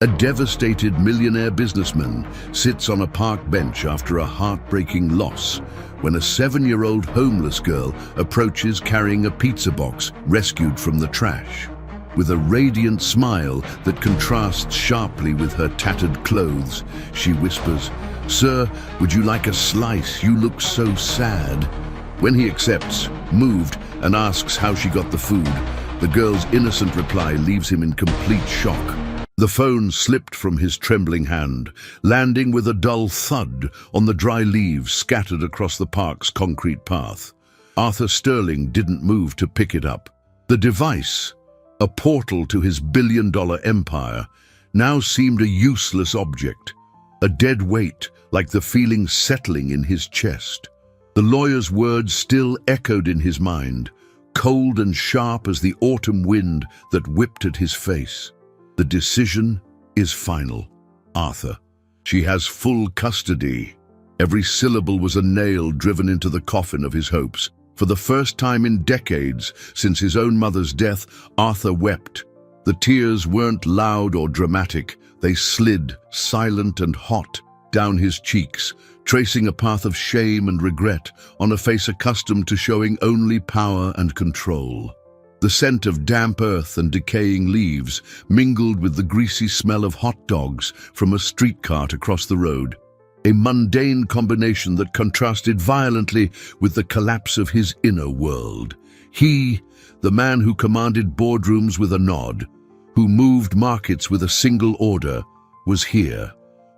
A devastated millionaire businessman sits on a park bench after a heartbreaking loss when a 7-year-old homeless girl approaches carrying a pizza box rescued from the trash. With a radiant smile that contrasts sharply with her tattered clothes, she whispers, "Sir, would you like a slice? You look so sad." When he accepts, moved, and asks how she got the food, the girl's innocent reply leaves him in complete shock. The phone slipped from his trembling hand, landing with a dull thud on the dry leaves scattered across the park's concrete path. Arthur Sterling didn't move to pick it up. The device, a portal to his billion-dollar empire, now seemed a useless object, a dead weight like the feeling settling in his chest. The lawyer's words still echoed in his mind, cold and sharp as the autumn wind that whipped at his face. The decision is final. Arthur. She has full custody. Every syllable was a nail driven into the coffin of his hopes. For the first time in decades since his own mother's death, Arthur wept. The tears weren't loud or dramatic. They slid, silent and hot, down his cheeks, tracing a path of shame and regret on a face accustomed to showing only power and control. The scent of damp earth and decaying leaves mingled with the greasy smell of hot dogs from a street cart across the road, a mundane combination that contrasted violently with the collapse of his inner world. He, the man who commanded boardrooms with a nod, who moved markets with a single order, was here,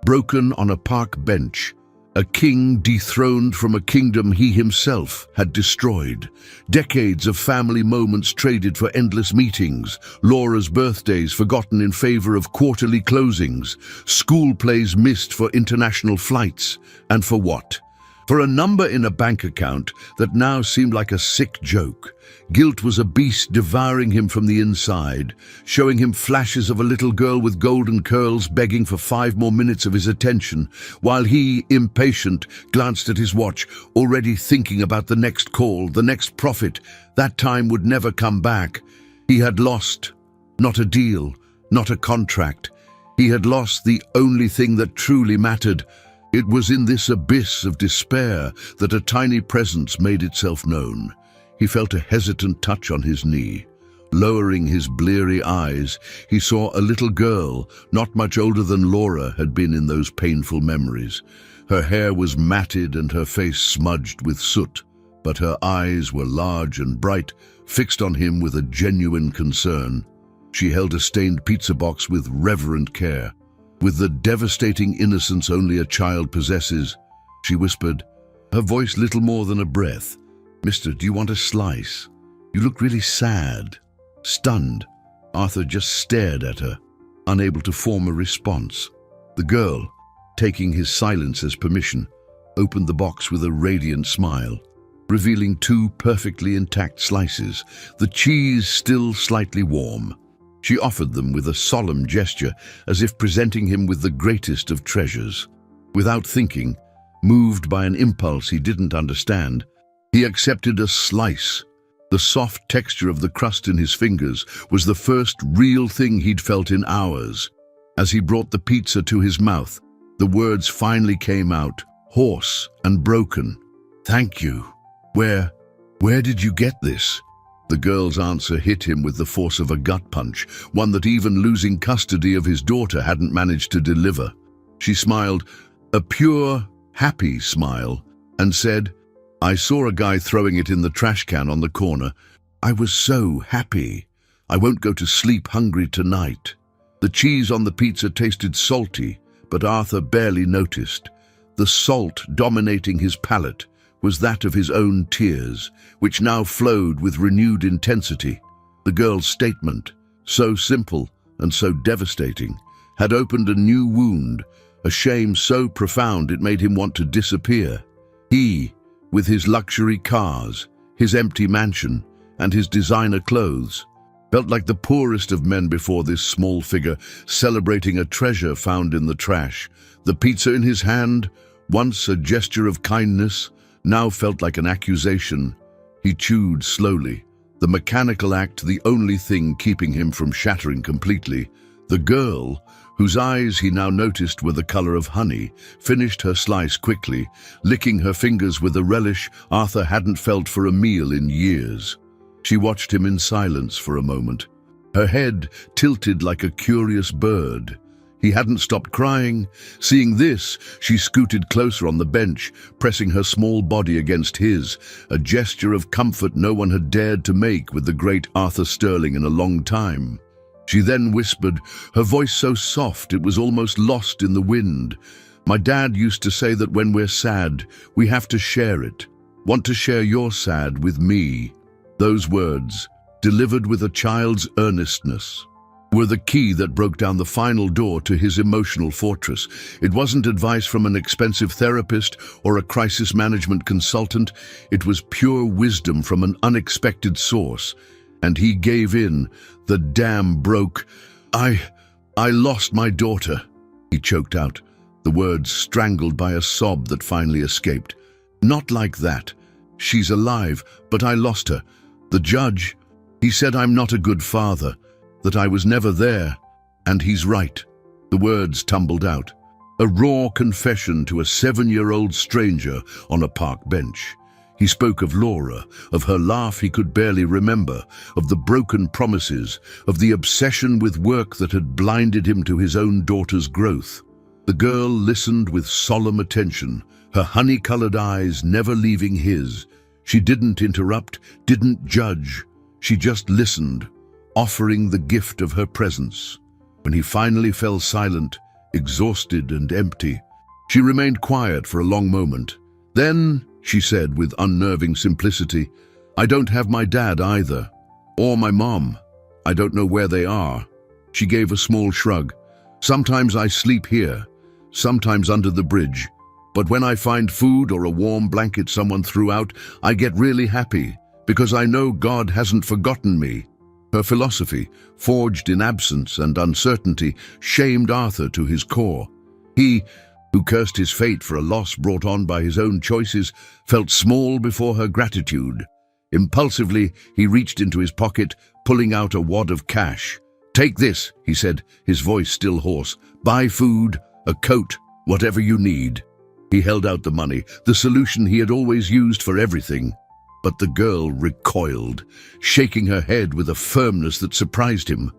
broken on a park bench, a king dethroned from a kingdom he himself had destroyed. Decades of family moments traded for endless meetings, Laura's birthdays forgotten in favor of quarterly closings, school plays missed for international flights. And for what? For a number in a bank account that now seemed like a sick joke. Guilt was a beast devouring him from the inside, showing him flashes of a little girl with golden curls begging for 5 more minutes of his attention, while he, impatient, glanced at his watch, already thinking about the next call, the next profit. That time would never come back. He had lost, not a deal, not a contract. He had lost the only thing that truly mattered. It was in this abyss of despair that a tiny presence made itself known. He felt a hesitant touch on his knee. Lowering his bleary eyes, he saw a little girl, not much older than Laura had been in those painful memories. Her hair was matted and her face smudged with soot, but her eyes were large and bright, fixed on him with a genuine concern. She held a stained pizza box with reverent care. With the devastating innocence only a child possesses, she whispered, her voice little more than a breath, "Mister, do you want a slice? You look really sad." Stunned, Arthur just stared at her, unable to form a response. The girl, taking his silence as permission, opened the box with a radiant smile, revealing 2 perfectly intact slices, the cheese still slightly warm. She offered them with a solemn gesture, as if presenting him with the greatest of treasures. Without thinking, moved by an impulse he didn't understand, he accepted a slice. The soft texture of the crust in his fingers was the first real thing he'd felt in hours. As he brought the pizza to his mouth, the words finally came out, hoarse and broken. "Thank you. Where did you get this?" The girl's answer hit him with the force of a gut punch, one that even losing custody of his daughter hadn't managed to deliver. She smiled, a pure, happy smile, and said, "I saw a guy throwing it in the trash can on the corner. I was so happy. I won't go to sleep hungry tonight." The cheese on the pizza tasted salty, but Arthur barely noticed. The salt dominating his palate was that of his own tears, which now flowed with renewed intensity. The girl's statement, so simple and so devastating, had opened a new wound, a shame so profound it made him want to disappear. He, with his luxury cars, his empty mansion, and his designer clothes, felt like the poorest of men before this small figure celebrating a treasure found in the trash. The pizza in his hand, once a gesture of kindness, now felt like an accusation. He chewed slowly, the mechanical act the only thing keeping him from shattering completely. The girl, whose eyes he now noticed were the color of honey, finished her slice quickly, licking her fingers with a relish Arthur hadn't felt for a meal in years. She watched him in silence for a moment, her head tilted like a curious bird. He hadn't stopped crying. Seeing this, she scooted closer on the bench, pressing her small body against his, a gesture of comfort no one had dared to make with the great Arthur Sterling in a long time. She then whispered, her voice so soft it was almost lost in the wind, "My dad used to say that when we're sad, we have to share it. Want to share your sad with me?" Those words, delivered with a child's earnestness, were the key that broke down the final door to his emotional fortress. It wasn't advice from an expensive therapist or a crisis management consultant. It was pure wisdom from an unexpected source. And he gave in. The dam broke. I lost my daughter," he choked out, the words strangled by a sob that finally escaped. "Not like that. She's alive, but I lost her. The judge, he said I'm not a good father, that I was never there, and he's right." The words tumbled out, a raw confession to a 7-year-old stranger on a park bench. He spoke of Laura, of her laugh he could barely remember, of the broken promises, of the obsession with work that had blinded him to his own daughter's growth. The girl listened with solemn attention, her honey-colored eyes never leaving his. She didn't interrupt, didn't judge. She just listened, offering the gift of her presence. When he finally fell silent, exhausted and empty, she remained quiet for a long moment. Then, she said with unnerving simplicity, "I don't have my dad either, or my mom. I don't know where they are." She gave a small shrug. "Sometimes I sleep here, sometimes under the bridge. But when I find food or a warm blanket someone threw out, I get really happy, because I know God hasn't forgotten me." Her philosophy, forged in absence and uncertainty, shamed Arthur to his core. He, who cursed his fate for a loss brought on by his own choices, felt small before her gratitude. Impulsively, he reached into his pocket, pulling out a wad of cash. "Take this," he said, his voice still hoarse. "Buy food, a coat, whatever you need." He held out the money, the solution he had always used for everything. But the girl recoiled, shaking her head with a firmness that surprised him.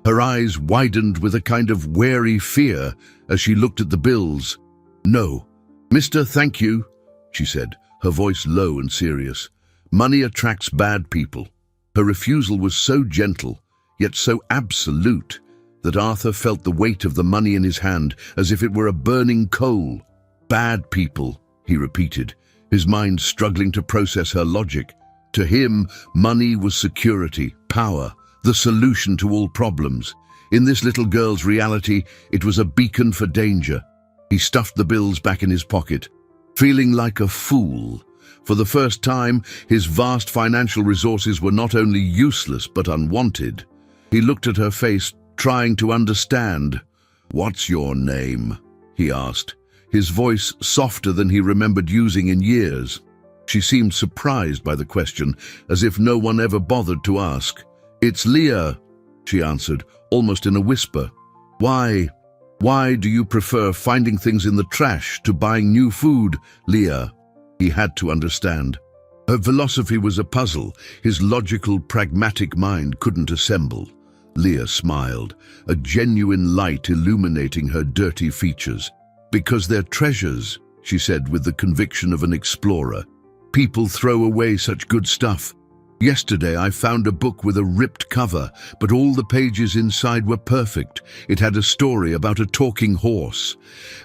Her eyes widened with a kind of wary fear as she looked at the bills. "No, mister, thank you," she said, her voice low and serious. "Money attracts bad people." Her refusal was so gentle, yet so absolute, that Arthur felt the weight of the money in his hand as if it were a burning coal. "Bad people," he repeated, his mind struggling to process her logic. To him, money was security, power, the solution to all problems. In this little girl's reality, it was a beacon for danger. He stuffed the bills back in his pocket, feeling like a fool. For the first time, his vast financial resources were not only useless but unwanted. He looked at her face, trying to understand. "What's your name?" he asked, his voice softer than he remembered using in years. She seemed surprised by the question, as if no one ever bothered to ask. "It's Leah," she answered, almost in a whisper. Why do you prefer finding things in the trash to buying new food, Leah?" He had to understand. Her philosophy was a puzzle his logical, pragmatic mind couldn't assemble. Leah smiled, a genuine light illuminating her dirty features. "Because they're treasures," she said with the conviction of an explorer. "People throw away such good stuff. Yesterday I found a book with a ripped cover, but all the pages inside were perfect. It had a story about a talking horse.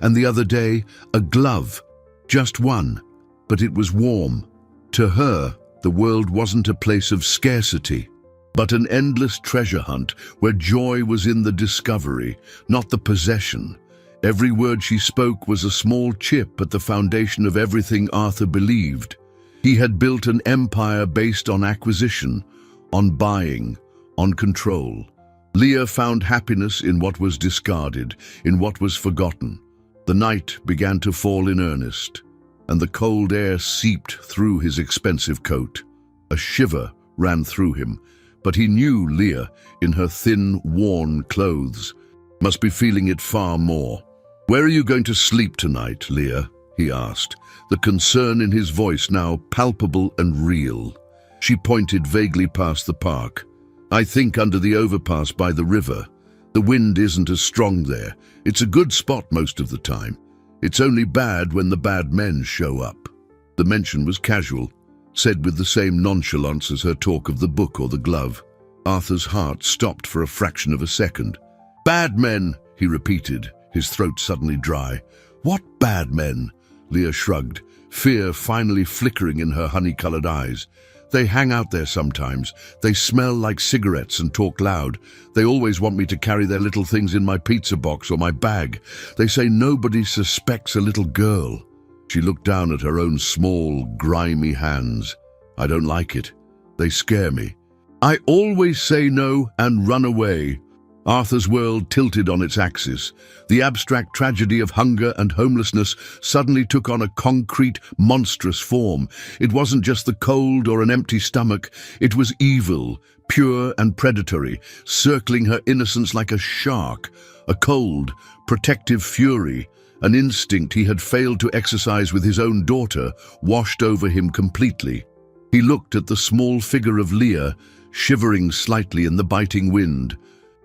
And the other day, a glove. Just one. But it was warm. To her, the world wasn't a place of scarcity, but an endless treasure hunt where joy was in the discovery, not the possession. Every word she spoke was a small chip at the foundation of everything Arthur believed. He had built an empire based on acquisition, on buying, on control. Leah found happiness in what was discarded, in what was forgotten. The night began to fall in earnest, and the cold air seeped through his expensive coat. A shiver ran through him, but he knew Leah in her thin, worn clothes. Must be feeling it far more. "Where are you going to sleep tonight, Leah?" he asked, the concern in his voice now palpable and real. She pointed vaguely past the park. "I think under the overpass by the river. The wind isn't as strong there. It's a good spot most of the time. It's only bad when the bad men show up." The mention was casual, said with the same nonchalance as her talk of the book or the glove. Arthur's heart stopped for a fraction of a second. "Bad men," he repeated, his throat suddenly dry. "What bad men?" Leah shrugged, fear finally flickering in her honey-colored eyes. "They hang out there sometimes. They smell like cigarettes and talk loud. They always want me to carry their little things in my pizza box or my bag. They say nobody suspects a little girl." She looked down at her own small, grimy hands. "I don't like it. They scare me. I always say no and run away." Arthur's world tilted on its axis. The abstract tragedy of hunger and homelessness suddenly took on a concrete, monstrous form. It wasn't just the cold or an empty stomach. It was evil, pure and predatory, circling her innocence like a shark, a cold, protective fury. An instinct he had failed to exercise with his own daughter washed over him completely. He looked at the small figure of Leah, shivering slightly in the biting wind,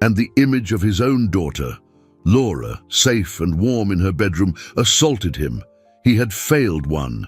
and the image of his own daughter, Laura, safe and warm in her bedroom, assaulted him. He had failed one,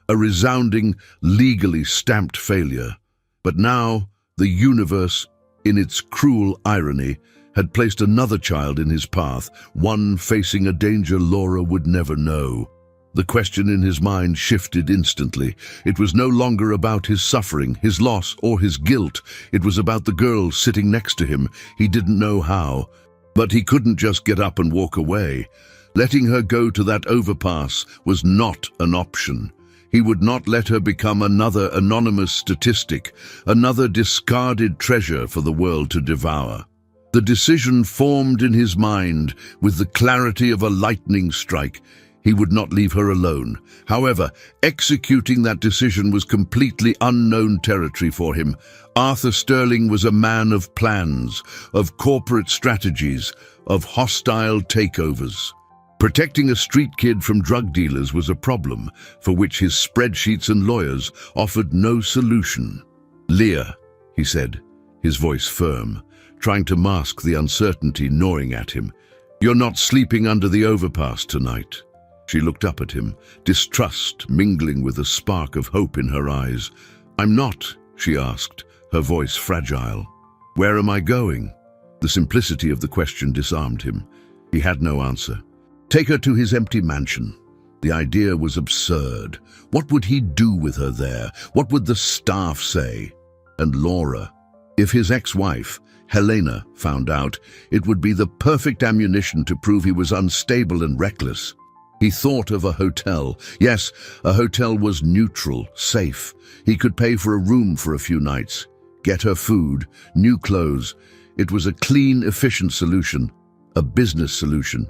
a resounding, legally stamped failure. But now, the universe, in its cruel irony, had placed another child in his path, one facing a danger Laura would never know. The question in his mind shifted instantly. It was no longer about his suffering, his loss, or his guilt. It was about the girl sitting next to him. He didn't know how. But he couldn't just get up and walk away. Letting her go to that overpass was not an option. He would not let her become another anonymous statistic, another discarded treasure for the world to devour. The decision formed in his mind with the clarity of a lightning strike. He would not leave her alone. However, executing that decision was completely unknown territory for him. Arthur Sterling was a man of plans, of corporate strategies, of hostile takeovers. Protecting a street kid from drug dealers was a problem for which his spreadsheets and lawyers offered no solution. "Leah," he said, his voice firm, trying to mask the uncertainty gnawing at him, "you're not sleeping under the overpass tonight." She looked up at him, distrust mingling with a spark of hope in her eyes. "I'm not," she asked, her voice fragile. "Where am I going?" The simplicity of the question disarmed him. He had no answer. Take her to his empty mansion. The idea was absurd. What would he do with her there? What would the staff say? And Laura? If his ex-wife, Helena, found out, it would be the perfect ammunition to prove he was unstable and reckless. He thought of a hotel. Yes, a hotel was neutral, safe. He could pay for a room for a few nights, get her food, new clothes. It was a clean, efficient solution, a business solution.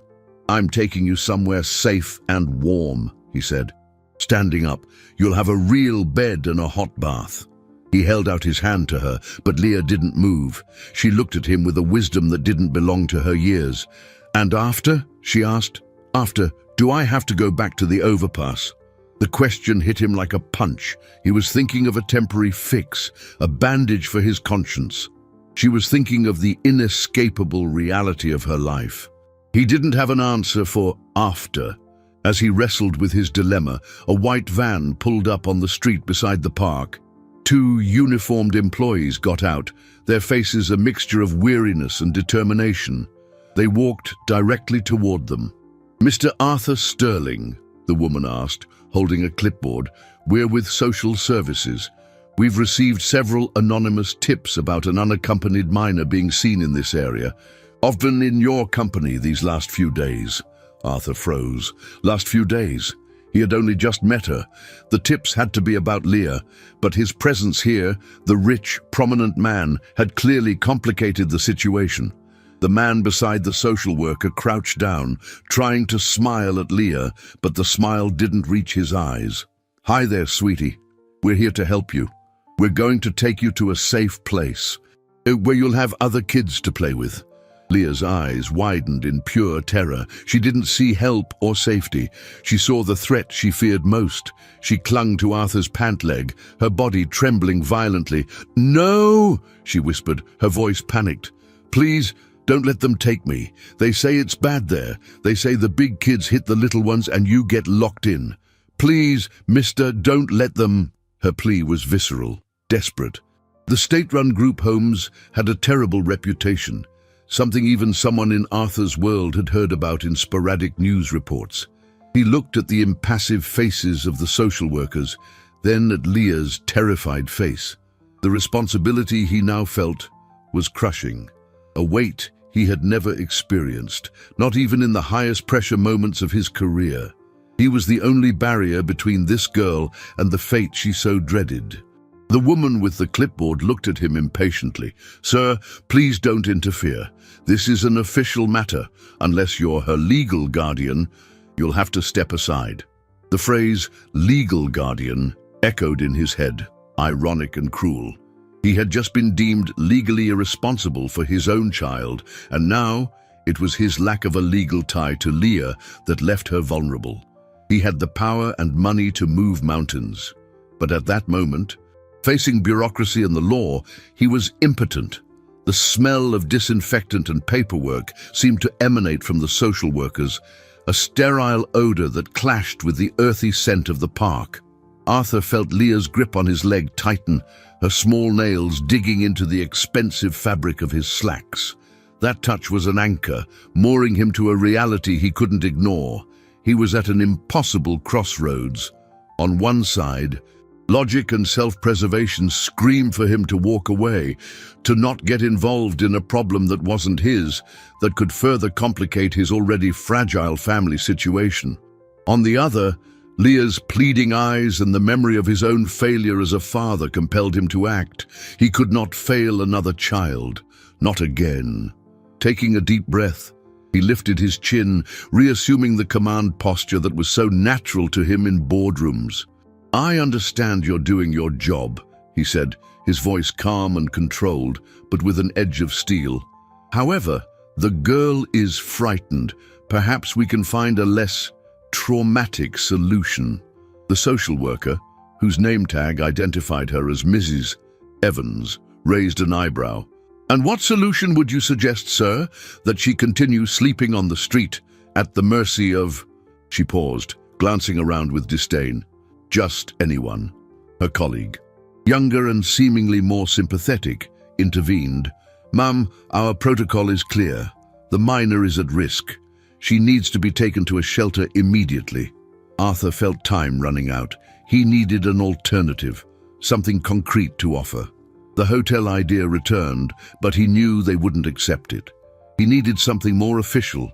"I'm taking you somewhere safe and warm," he said. Standing up, "You'll have a real bed and a hot bath." He held out his hand to her, but Leah didn't move. She looked at him with a wisdom that didn't belong to her years. "And after?" she asked. "After, do I have to go back to the overpass?" The question hit him like a punch. He was thinking of a temporary fix, a bandage for his conscience. She was thinking of the inescapable reality of her life. He didn't have an answer for after. As he wrestled with his dilemma, a white van pulled up on the street beside the park. Two uniformed employees got out, their faces a mixture of weariness and determination. They walked directly toward them. "Mr. Arthur Sterling," the woman asked, holding a clipboard, "we're with social services. We've received several anonymous tips about an unaccompanied minor being seen in this area. Often in your company these last few days." Arthur froze. Last few days? He had only just met her. The tips had to be about Leah, but his presence here, the rich, prominent man, had clearly complicated the situation. The man beside the social worker crouched down, trying to smile at Leah, but the smile didn't reach his eyes. "Hi there, sweetie. We're here to help you. We're going to take you to a safe place, where you'll have other kids to play with. Leah's eyes widened in pure terror. She didn't see help or safety. She saw the threat she feared most. She clung to Arthur's pant leg, her body trembling violently. "No!" she whispered, her voice panicked. "Please, don't let them take me. They say it's bad there. They say the big kids hit the little ones and you get locked in. Please, mister, don't let them." Her plea was visceral, desperate. The state-run group homes had a terrible reputation, something even someone in Arthur's world had heard about in sporadic news reports. He looked at the impassive faces of the social workers, then at Leah's terrified face. The responsibility he now felt was crushing, a weight he had never experienced, not even in the highest pressure moments of his career. He was the only barrier between this girl and the fate she so dreaded. The woman with the clipboard looked at him impatiently. "Sir, please don't interfere. This is an official matter. Unless you're her legal guardian, you'll have to step aside." The phrase "legal guardian" echoed in his head, ironic and cruel. He had just been deemed legally irresponsible for his own child, and now it was his lack of a legal tie to Leah that left her vulnerable. He had the power and money to move mountains, but at that moment, facing bureaucracy and the law, he was impotent. The smell of disinfectant and paperwork seemed to emanate from the social workers, a sterile odor that clashed with the earthy scent of the park. Arthur felt Leah's grip on his leg tighten, her small nails digging into the expensive fabric of his slacks. That touch was an anchor, mooring him to a reality he couldn't ignore. He was at an impossible crossroads. On one side, logic and self-preservation screamed for him to walk away, to not get involved in a problem that wasn't his, that could further complicate his already fragile family situation. On the other, Leah's pleading eyes and the memory of his own failure as a father compelled him to act. He could not fail another child, not again. Taking a deep breath, he lifted his chin, reassuming the command posture that was so natural to him in boardrooms. "I understand you're doing your job," he said, his voice calm and controlled, but with an edge of steel. "However, the girl is frightened. Perhaps we can find a less traumatic solution." The social worker, whose name tag identified her as Mrs. Evans, raised an eyebrow. "And what solution would you suggest, sir? That she continue sleeping on the street, at the mercy of—" She paused, glancing around with disdain. "Just anyone." Her colleague, younger and seemingly more sympathetic, intervened. "Ma'am, our protocol is clear. The minor is at risk. She needs to be taken to a shelter immediately." Arthur felt time running out. He needed an alternative, something concrete to offer. The hotel idea returned, but he knew they wouldn't accept it. He needed something more official,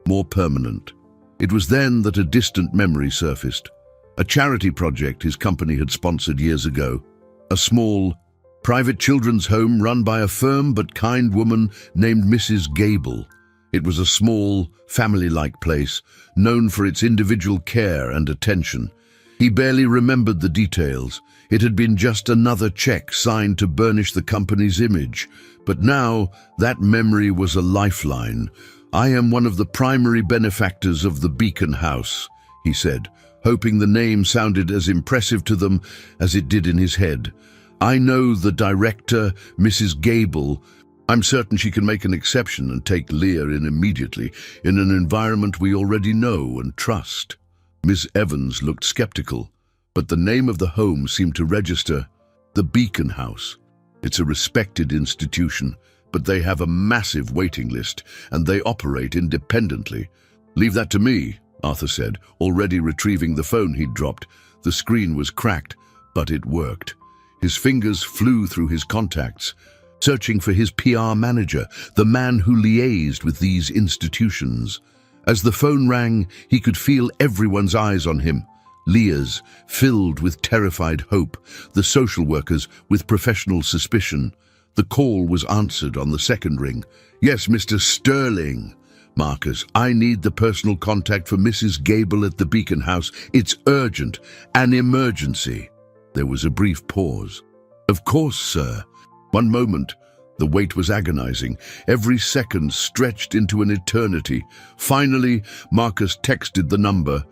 more permanent. It was then that a distant memory surfaced. A charity project his company had sponsored years ago. A small, private children's home run by a firm but kind woman named Mrs. Gable. It was a small, family-like place, known for its individual care and attention. He barely remembered the details. It had been just another check signed to burnish the company's image. But now, that memory was a lifeline. "I am one of the primary benefactors of the Beacon House," he said, hoping the name sounded as impressive to them as it did in his head. "I know the director, Mrs. Gable. I'm certain she can make an exception and take Leah in immediately, in an environment we already know and trust." Miss Evans looked skeptical, but the name of the home seemed to register. The Beacon House. It's a respected institution, but they have a massive waiting list, and they operate independently. "Leave that to me," Arthur said, already retrieving the phone he'd dropped. The screen was cracked, but it worked. His fingers flew through his contacts, searching for his PR manager, the man who liaised with these institutions. As the phone rang, he could feel everyone's eyes on him. Leah's, filled with terrified hope, the social workers with professional suspicion. The call was answered on the second ring. "Yes, Mr. Sterling. Marcus, I need the personal contact for Mrs. Gable at the Beacon House. It's urgent, an emergency." There was a brief pause. "Of course, sir. One moment." The wait was agonizing. Every second stretched into an eternity. Finally, Marcus texted the number.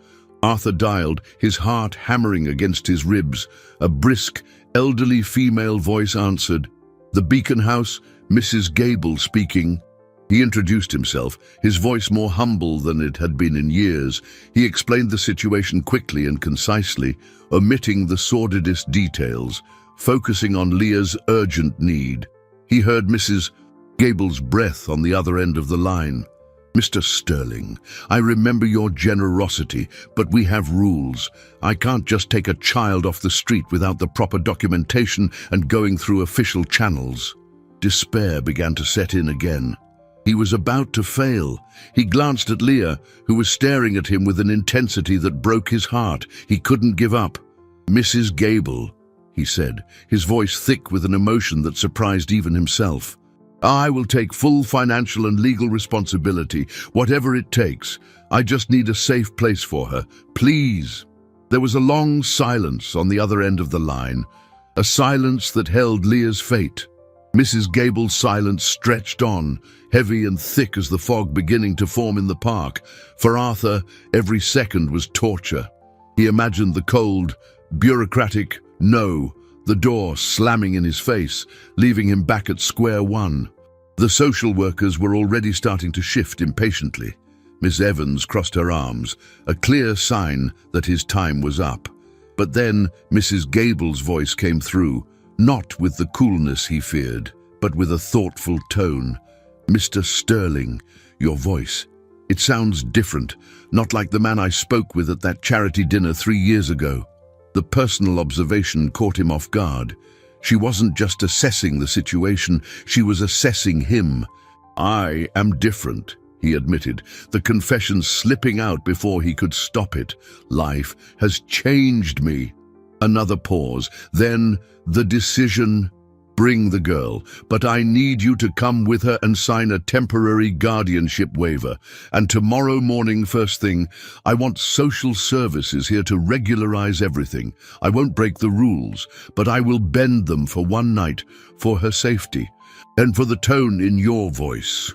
Arthur dialed, his heart hammering against his ribs. A brisk, elderly female voice answered. "The Beacon House, Mrs. Gable speaking." He introduced himself, his voice more humble than it had been in years. He explained the situation quickly and concisely, omitting the sordidest details, focusing on Leah's urgent need. He heard Mrs. Gable's breath on the other end of the line. "Mr. Sterling, I remember your generosity, but we have rules. I can't just take a child off the street without the proper documentation and going through official channels." Despair began to set in again. He was about to fail. He glanced at Leah, who was staring at him with an intensity that broke his heart. He couldn't give up. "Mrs. Gable," he said, his voice thick with an emotion that surprised even himself. "I will take full financial and legal responsibility, whatever it takes. I just need a safe place for her. Please." There was a long silence on the other end of the line, a silence that held Leah's fate. Mrs. Gable's silence stretched on, heavy and thick as the fog beginning to form in the park. For Arthur, every second was torture. He imagined the cold, bureaucratic no, the door slamming in his face, leaving him back at square one. The social workers were already starting to shift impatiently. Miss Evans crossed her arms, a clear sign that his time was up. But then Mrs. Gable's voice came through, not with the coolness he feared, but with a thoughtful tone. "Mr. Sterling, your voice. It sounds different, not like the man I spoke with at that charity dinner 3 years ago." The personal observation caught him off guard. She wasn't just assessing the situation, she was assessing him. "I am different," he admitted, the confession slipping out before he could stop it. "Life has changed me." Another pause, then the decision. "Bring the girl, but I need you to come with her and sign a temporary guardianship waiver. And tomorrow morning, first thing, I want social services here to regularize everything. I won't break the rules, but I will bend them for one night, for her safety, and for the tone in your voice."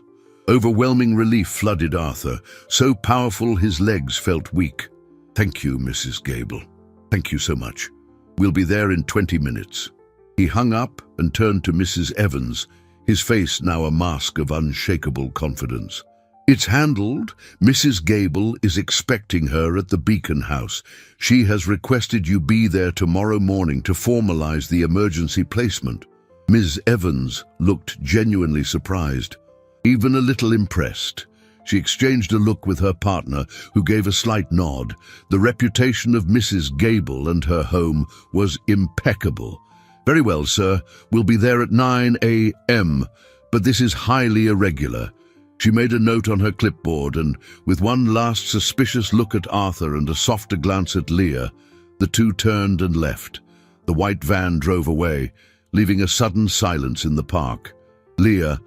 Overwhelming relief flooded Arthur, so powerful his legs felt weak. "Thank you, Mrs. Gable. Thank you so much. We'll be there in 20 minutes. He hung up and turned to Mrs. Evans, his face now a mask of unshakable confidence. "It's handled. Mrs. Gable is expecting her at the Beacon House. She has requested you be there tomorrow morning to formalize the emergency placement." Ms. Evans looked genuinely surprised, even a little impressed. She exchanged a look with her partner, who gave a slight nod. The reputation of Mrs. Gable and her home was impeccable. "Very well, sir. We'll be there at 9 a.m., but this is highly irregular." She made a note on her clipboard, and with one last suspicious look at Arthur and a softer glance at Leah, the two turned and left. The white van drove away, leaving a sudden silence in the park. Leah,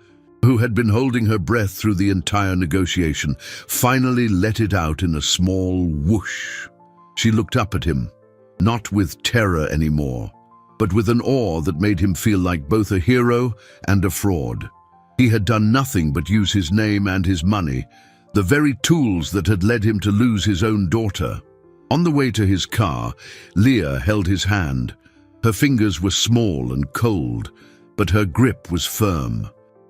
who had been holding her breath through the entire negotiation, finally let it out in a small whoosh. She looked up at him, not with terror anymore, but with an awe that made him feel like both a hero and a fraud. He had done nothing but use his name and his money, the very tools that had led him to lose his own daughter. On the way to his car, Leah held his hand. Her fingers were small and cold, but her grip was firm.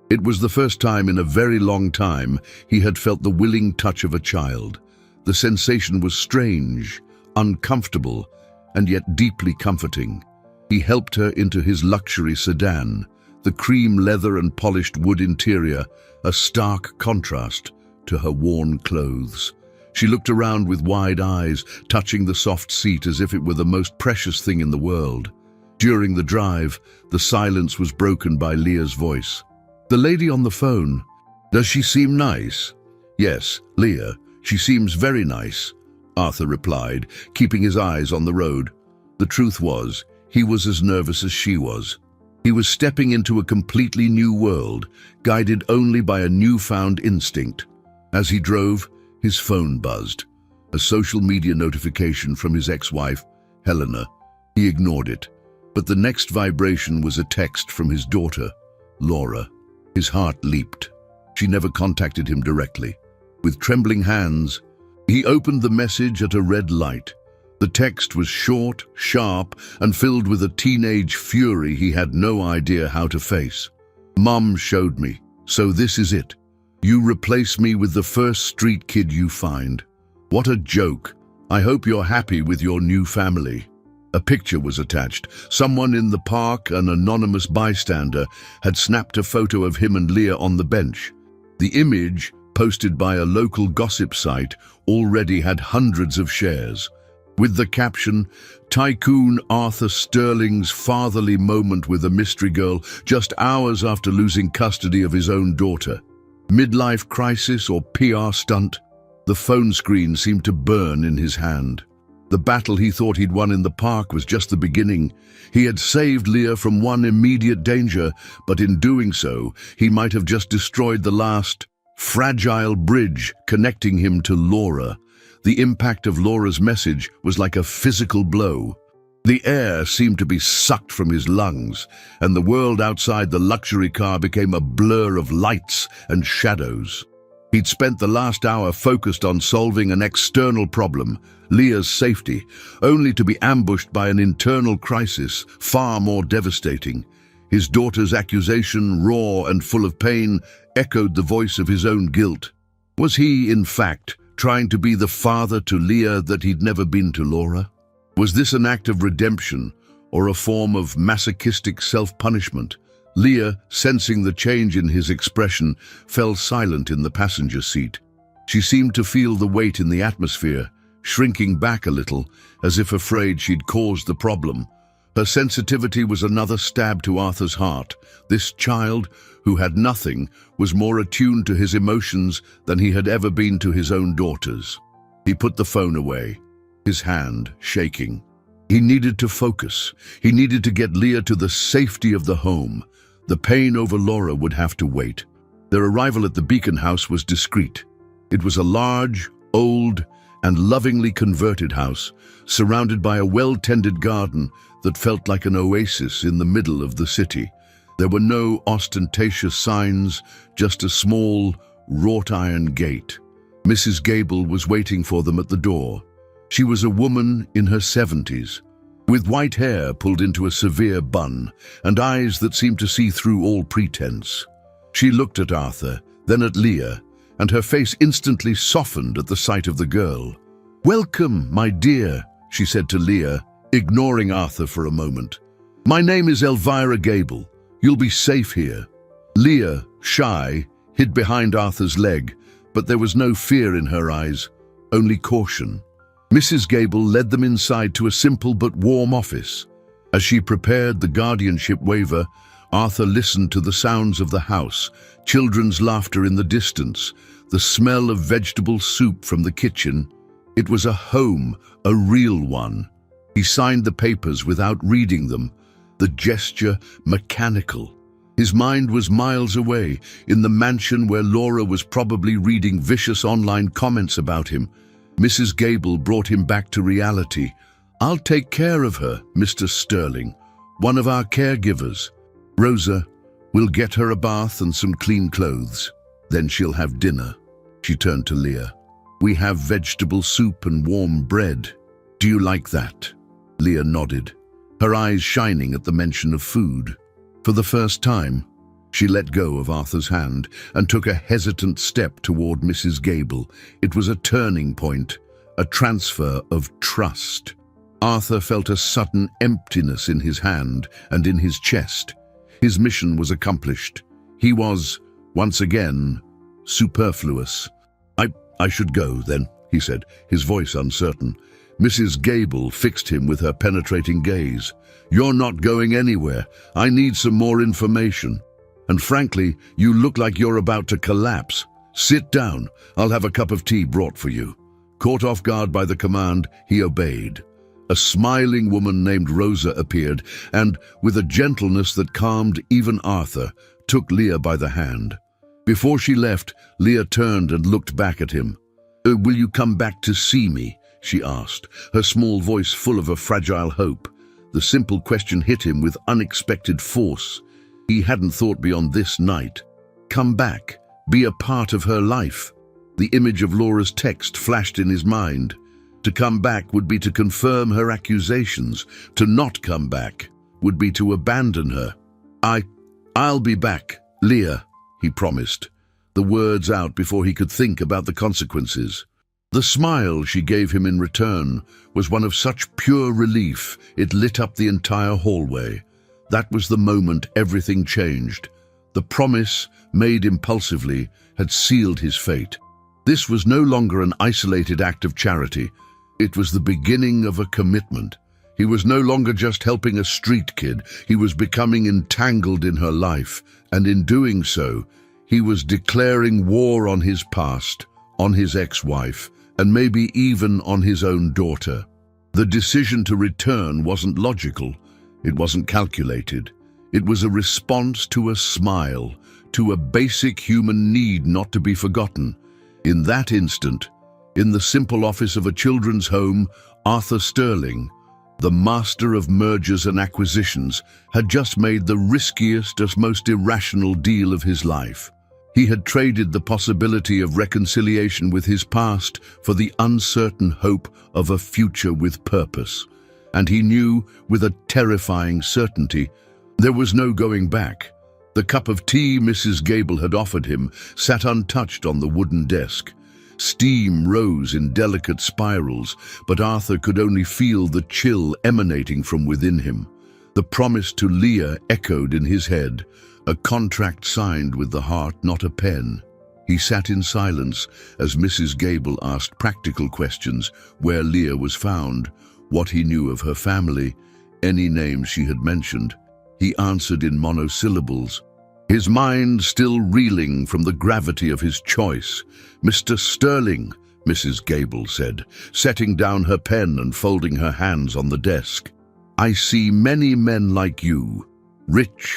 It was the first time in a very long time he had felt the willing touch of a child. The sensation was strange, uncomfortable, and yet deeply comforting. He helped her into his luxury sedan, the cream leather and polished wood interior, a stark contrast to her worn clothes. She looked around with wide eyes, touching the soft seat as if it were the most precious thing in the world. During the drive, the silence was broken by Leah's voice. "The lady on the phone, does she seem nice?" "Yes, Leah, she seems very nice," Arthur replied, keeping his eyes on the road. The truth was, he was as nervous as she was. He was stepping into a completely new world, guided only by a newfound instinct. As he drove, his phone buzzed. A social media notification from his ex-wife, Helena. He ignored it, but the next vibration was a text from his daughter. Laura. His heart leaped. She never contacted him directly. With trembling hands, he opened the message at a red light. The text was short, sharp, and filled with a teenage fury he had no idea how to face. "Mum showed me, so this is it. You replace me with the first street kid you find. What a joke. I hope you're happy with your new family." A picture was attached. Someone in the park, an anonymous bystander, had snapped a photo of him and Leah on the bench. The image, posted by a local gossip site, already had hundreds of shares. With the caption, "Tycoon Arthur Sterling's fatherly moment with a mystery girl just hours after losing custody of his own daughter. Midlife crisis or PR stunt?" The phone screen seemed to burn in his hand. The battle he thought he'd won in the park was just the beginning. He had saved Leah from one immediate danger, but in doing so, he might have just destroyed the last fragile bridge connecting him to Laura. The impact of Laura's message was like a physical blow. The air seemed to be sucked from his lungs, and the world outside the luxury car became a blur of lights and shadows. He'd spent the last hour focused on solving an external problem, Leah's safety, only to be ambushed by an internal crisis far more devastating. His daughter's accusation, raw and full of pain, echoed the voice of his own guilt. Was he, in fact, trying to be the father to Leah that he'd never been to Laura? Was this an act of redemption or a form of masochistic self-punishment? Leah, sensing the change in his expression, fell silent in the passenger seat. She seemed to feel the weight in the atmosphere, shrinking back a little, as if afraid she'd caused the problem. Her sensitivity was another stab to Arthur's heart. This child, who had nothing, was more attuned to his emotions than he had ever been to his own daughter's. He put the phone away, his hand shaking. He needed to focus. He needed to get Leah to the safety of the home. The pain over Laura would have to wait. Their arrival at the Beacon House was discreet. It was a large, old, and lovingly converted house, surrounded by a well-tended garden that felt like an oasis in the middle of the city. There were no ostentatious signs, just a small, wrought-iron gate. Mrs. Gable was waiting for them at the door. She was a woman in her 70s, with white hair pulled into a severe bun and eyes that seemed to see through all pretense. She looked at Arthur, then at Leah, and her face instantly softened at the sight of the girl. "Welcome, my dear," she said to Leah, ignoring Arthur for a moment. "My name is Elvira Gable. You'll be safe here." Leah, shy, hid behind Arthur's leg, but there was no fear in her eyes, only caution. Mrs. Gable led them inside to a simple but warm office. As she prepared the guardianship waiver, Arthur listened to the sounds of the house, children's laughter in the distance, the smell of vegetable soup from the kitchen. It was a home, a real one. He signed the papers without reading them, the gesture mechanical. His mind was miles away, in the mansion where Laura was probably reading vicious online comments about him. Mrs. Gable brought him back to reality. "I'll take care of her, Mr. Sterling, one of our caregivers. Rosa, we'll get her a bath and some clean clothes. Then she'll have dinner." She turned to Leah. "We have vegetable soup and warm bread. Do you like that?" Leah nodded, her eyes shining at the mention of food. For the first time, she let go of Arthur's hand and took a hesitant step toward Mrs. Gable. It was a turning point, a transfer of trust. Arthur felt a sudden emptiness in his hand and in his chest. His mission was accomplished. He was, once again, superfluous. I should go, then," he said, his voice uncertain. Mrs. Gable fixed him with her penetrating gaze. "You're not going anywhere. I need some more information. And frankly, you look like you're about to collapse. Sit down. I'll have a cup of tea brought for you." Caught off guard by the command, he obeyed. A smiling woman named Rosa appeared and, with a gentleness that calmed even Arthur, took Leah by the hand. Before she left, Leah turned and looked back at him. "Will you come back to see me?" she asked, her small voice full of a fragile hope. The simple question hit him with unexpected force. He hadn't thought beyond this night. Come back, be a part of her life. The image of Laura's text flashed in his mind. To come back would be to confirm her accusations. To not come back would be to abandon her. I'll be back, Leah, he promised, the words out before he could think about the consequences. The smile she gave him in return was one of such pure relief it lit up the entire hallway. That was the moment everything changed. The promise, made impulsively, had sealed his fate. This was no longer an isolated act of charity. It was the beginning of a commitment. He was no longer just helping a street kid. He was becoming entangled in her life, and in doing so, he was declaring war on his past, on his ex-wife, and maybe even on his own daughter. The decision to return wasn't logical. It wasn't calculated. It was a response to a smile, to a basic human need not to be forgotten. In that instant, in the simple office of a children's home, Arthur Sterling, the master of mergers and acquisitions, had just made the riskiest and most irrational deal of his life. He had traded the possibility of reconciliation with his past for the uncertain hope of a future with purpose. And he knew, with a terrifying certainty, there was no going back. The cup of tea Mrs. Gable had offered him sat untouched on the wooden desk. Steam rose in delicate spirals, but Arthur could only feel the chill emanating from within him. The promise to Leah echoed in his head, a contract signed with the heart, not a pen. He sat in silence as Mrs. Gable asked practical questions: where Leah was found, what he knew of her family, any names she had mentioned. He answered in monosyllables, his mind still reeling from the gravity of his choice. "Mr. Sterling," Mrs. Gable said, setting down her pen and folding her hands on the desk, "I see many men like you, rich,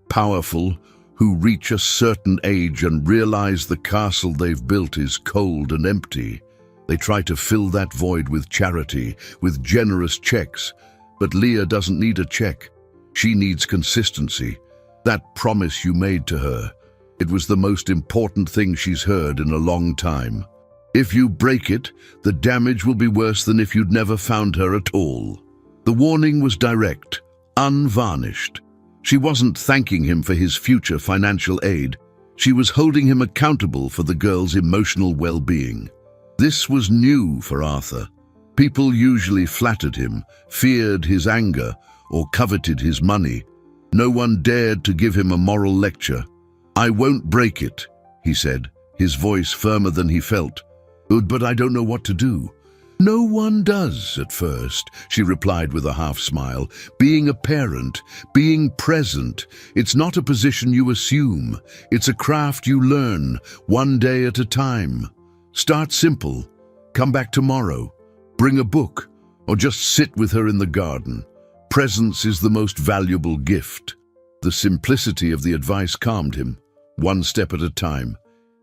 powerful, who reach a certain age and realize the castle they've built is cold and empty. They try to fill that void with charity, with generous checks. But Leah doesn't need a check. She needs consistency. That promise you made to her, it was the most important thing she's heard in a long time. If you break it, the damage will be worse than if you'd never found her at all." The warning was direct, unvarnished. She wasn't thanking him for his future financial aid. She was holding him accountable for the girl's emotional well-being. This was new for Arthur. People usually flattered him, feared his anger, or coveted his money. No one dared to give him a moral lecture. "I won't break it," he said, his voice firmer than he felt. "But I don't know what to do." "No one does at first," she replied with a half-smile. "Being a parent, being present, it's not a position you assume. It's a craft you learn, one day at a time. Start simple. Come back tomorrow. Bring a book, or just sit with her in the garden. Presence is the most valuable gift." The simplicity of the advice calmed him. One step at a time.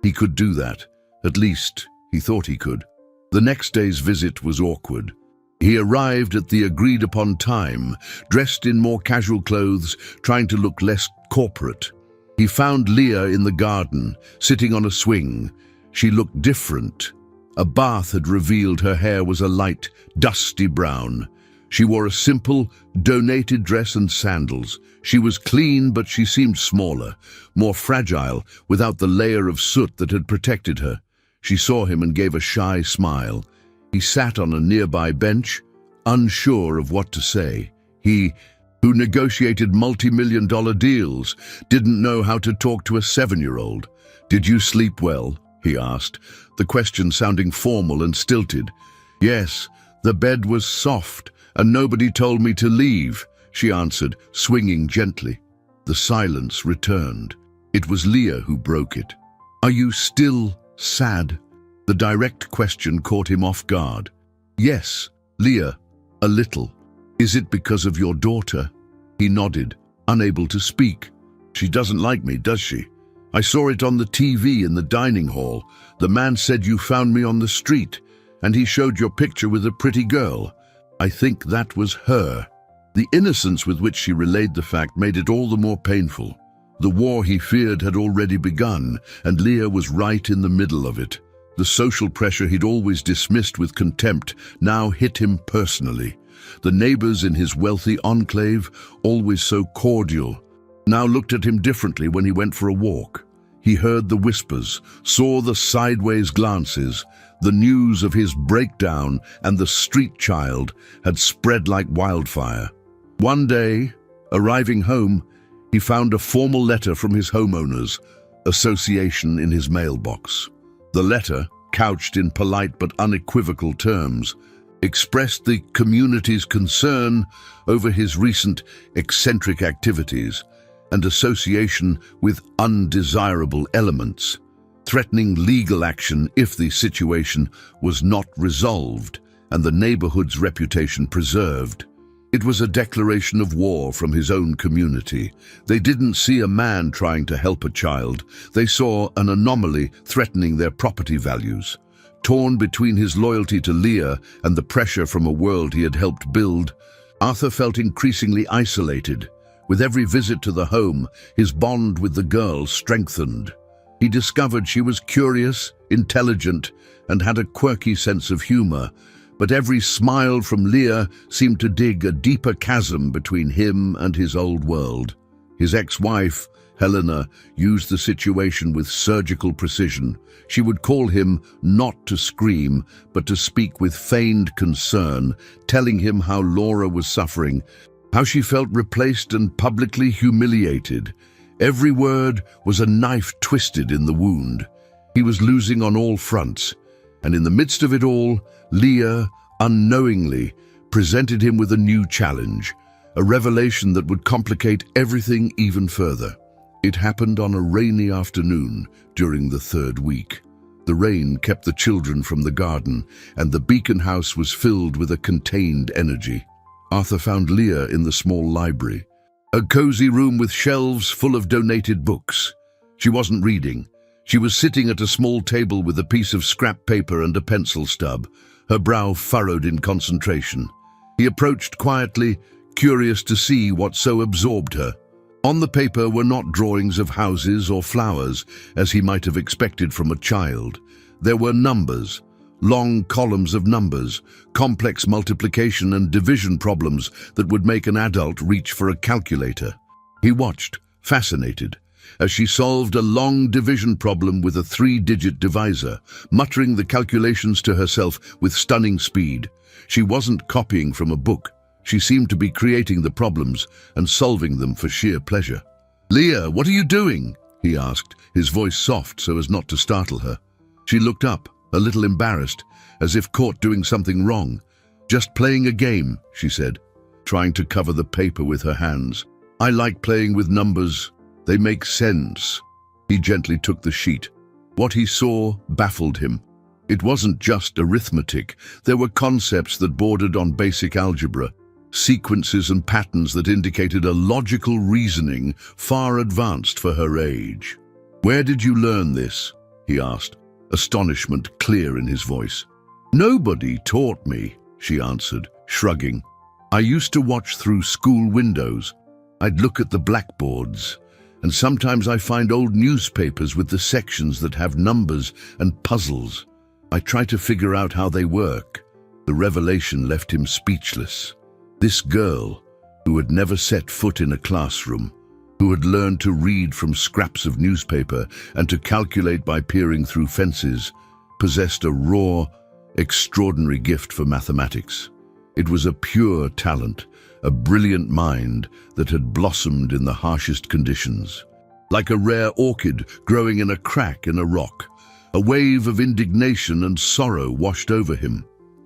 He could do that. At least, he thought he could. The next day's visit was awkward. He arrived at the agreed-upon time, dressed in more casual clothes, trying to look less corporate. He found Leah in the garden, sitting on a swing. She looked different. A bath had revealed her hair was a light, dusty brown. She wore a simple, donated dress and sandals. She was clean, but she seemed smaller, more fragile, without the layer of soot that had protected her. She saw him and gave a shy smile. He sat on a nearby bench, unsure of what to say. He, who negotiated multi-million-dollar deals, didn't know how to talk to a 7-year-old. "Did you sleep well?" he asked, the question sounding formal and stilted. "Yes, the bed was soft, and nobody told me to leave," she answered, swinging gently. The silence returned. It was Leah who broke it. "Are you still sad?" The direct question caught him off guard. "Yes, Leah, a little." "Is it because of your daughter?" He nodded, unable to speak. "She doesn't like me, does she? I saw it on the TV in the dining hall. The man said you found me on the street, and he showed your picture with a pretty girl. I think that was her." The innocence with which she relayed the fact made it all the more painful. The war he feared had already begun, and Leah was right in the middle of it. The social pressure he'd always dismissed with contempt now hit him personally. The neighbors in his wealthy enclave, always so cordial, now looked at him differently when he went for a walk. He heard the whispers, saw the sideways glances. The news of his breakdown and the street child had spread like wildfire. One day, arriving home, he found a formal letter from his homeowners association in his mailbox. The letter, couched in polite but unequivocal terms, expressed the community's concern over his recent eccentric activities and association with undesirable elements, threatening legal action if the situation was not resolved and the neighborhood's reputation preserved. It was a declaration of war from his own community. They didn't see a man trying to help a child. They saw an anomaly threatening their property values. Torn between his loyalty to Leah and the pressure from a world he had helped build, Arthur felt increasingly isolated. With every visit to the home, his bond with the girl strengthened. He discovered she was curious, intelligent, and had a quirky sense of humor. But every smile from Leah seemed to dig a deeper chasm between him and his old world. His ex-wife, Helena, used the situation with surgical precision. She would call him not to scream, but to speak with feigned concern, telling him how Laura was suffering, how she felt replaced and publicly humiliated. Every word was a knife twisted in the wound. He was losing on all fronts, and in the midst of it all, Leah, unknowingly, presented him with a new challenge, a revelation that would complicate everything even further. It happened on a rainy afternoon during the third week. The rain kept the children from the garden, and the beacon house was filled with a contained energy. Arthur found Leah in the small library, a cozy room with shelves full of donated books. She wasn't reading. She was sitting at a small table with a piece of scrap paper and a pencil stub, her brow furrowed in concentration. He approached quietly, curious to see what so absorbed her. On the paper were not drawings of houses or flowers, as he might have expected from a child. There were numbers, long columns of numbers, complex multiplication and division problems that would make an adult reach for a calculator. He watched, fascinated, as she solved a long division problem with a 3-digit divisor, muttering the calculations to herself with stunning speed. She wasn't copying from a book. She seemed to be creating the problems and solving them for sheer pleasure. "Leah, what are you doing?" he asked, his voice soft so as not to startle her. She looked up, a little embarrassed, as if caught doing something wrong. "Just playing a game," she said, trying to cover the paper with her hands. "I like playing with numbers. They make sense." He gently took the sheet. What he saw baffled him. It wasn't just arithmetic. There were concepts that bordered on basic algebra, sequences and patterns that indicated a logical reasoning far advanced for her age. "Where did you learn this?" he asked, astonishment clear in his voice. "Nobody taught me," she answered, shrugging. "I used to watch through school windows. I'd look at the blackboards, and sometimes I find old newspapers with the sections that have numbers and puzzles. I try to figure out how they work." The revelation left him speechless. This girl, who had never set foot in a classroom, who had learned to read from scraps of newspaper and to calculate by peering through fences, possessed a raw, extraordinary gift for mathematics. It was a pure talent, a brilliant mind that had blossomed in the harshest conditions. Like a rare orchid growing in a crack in a rock, a wave of indignation and sorrow washed over him.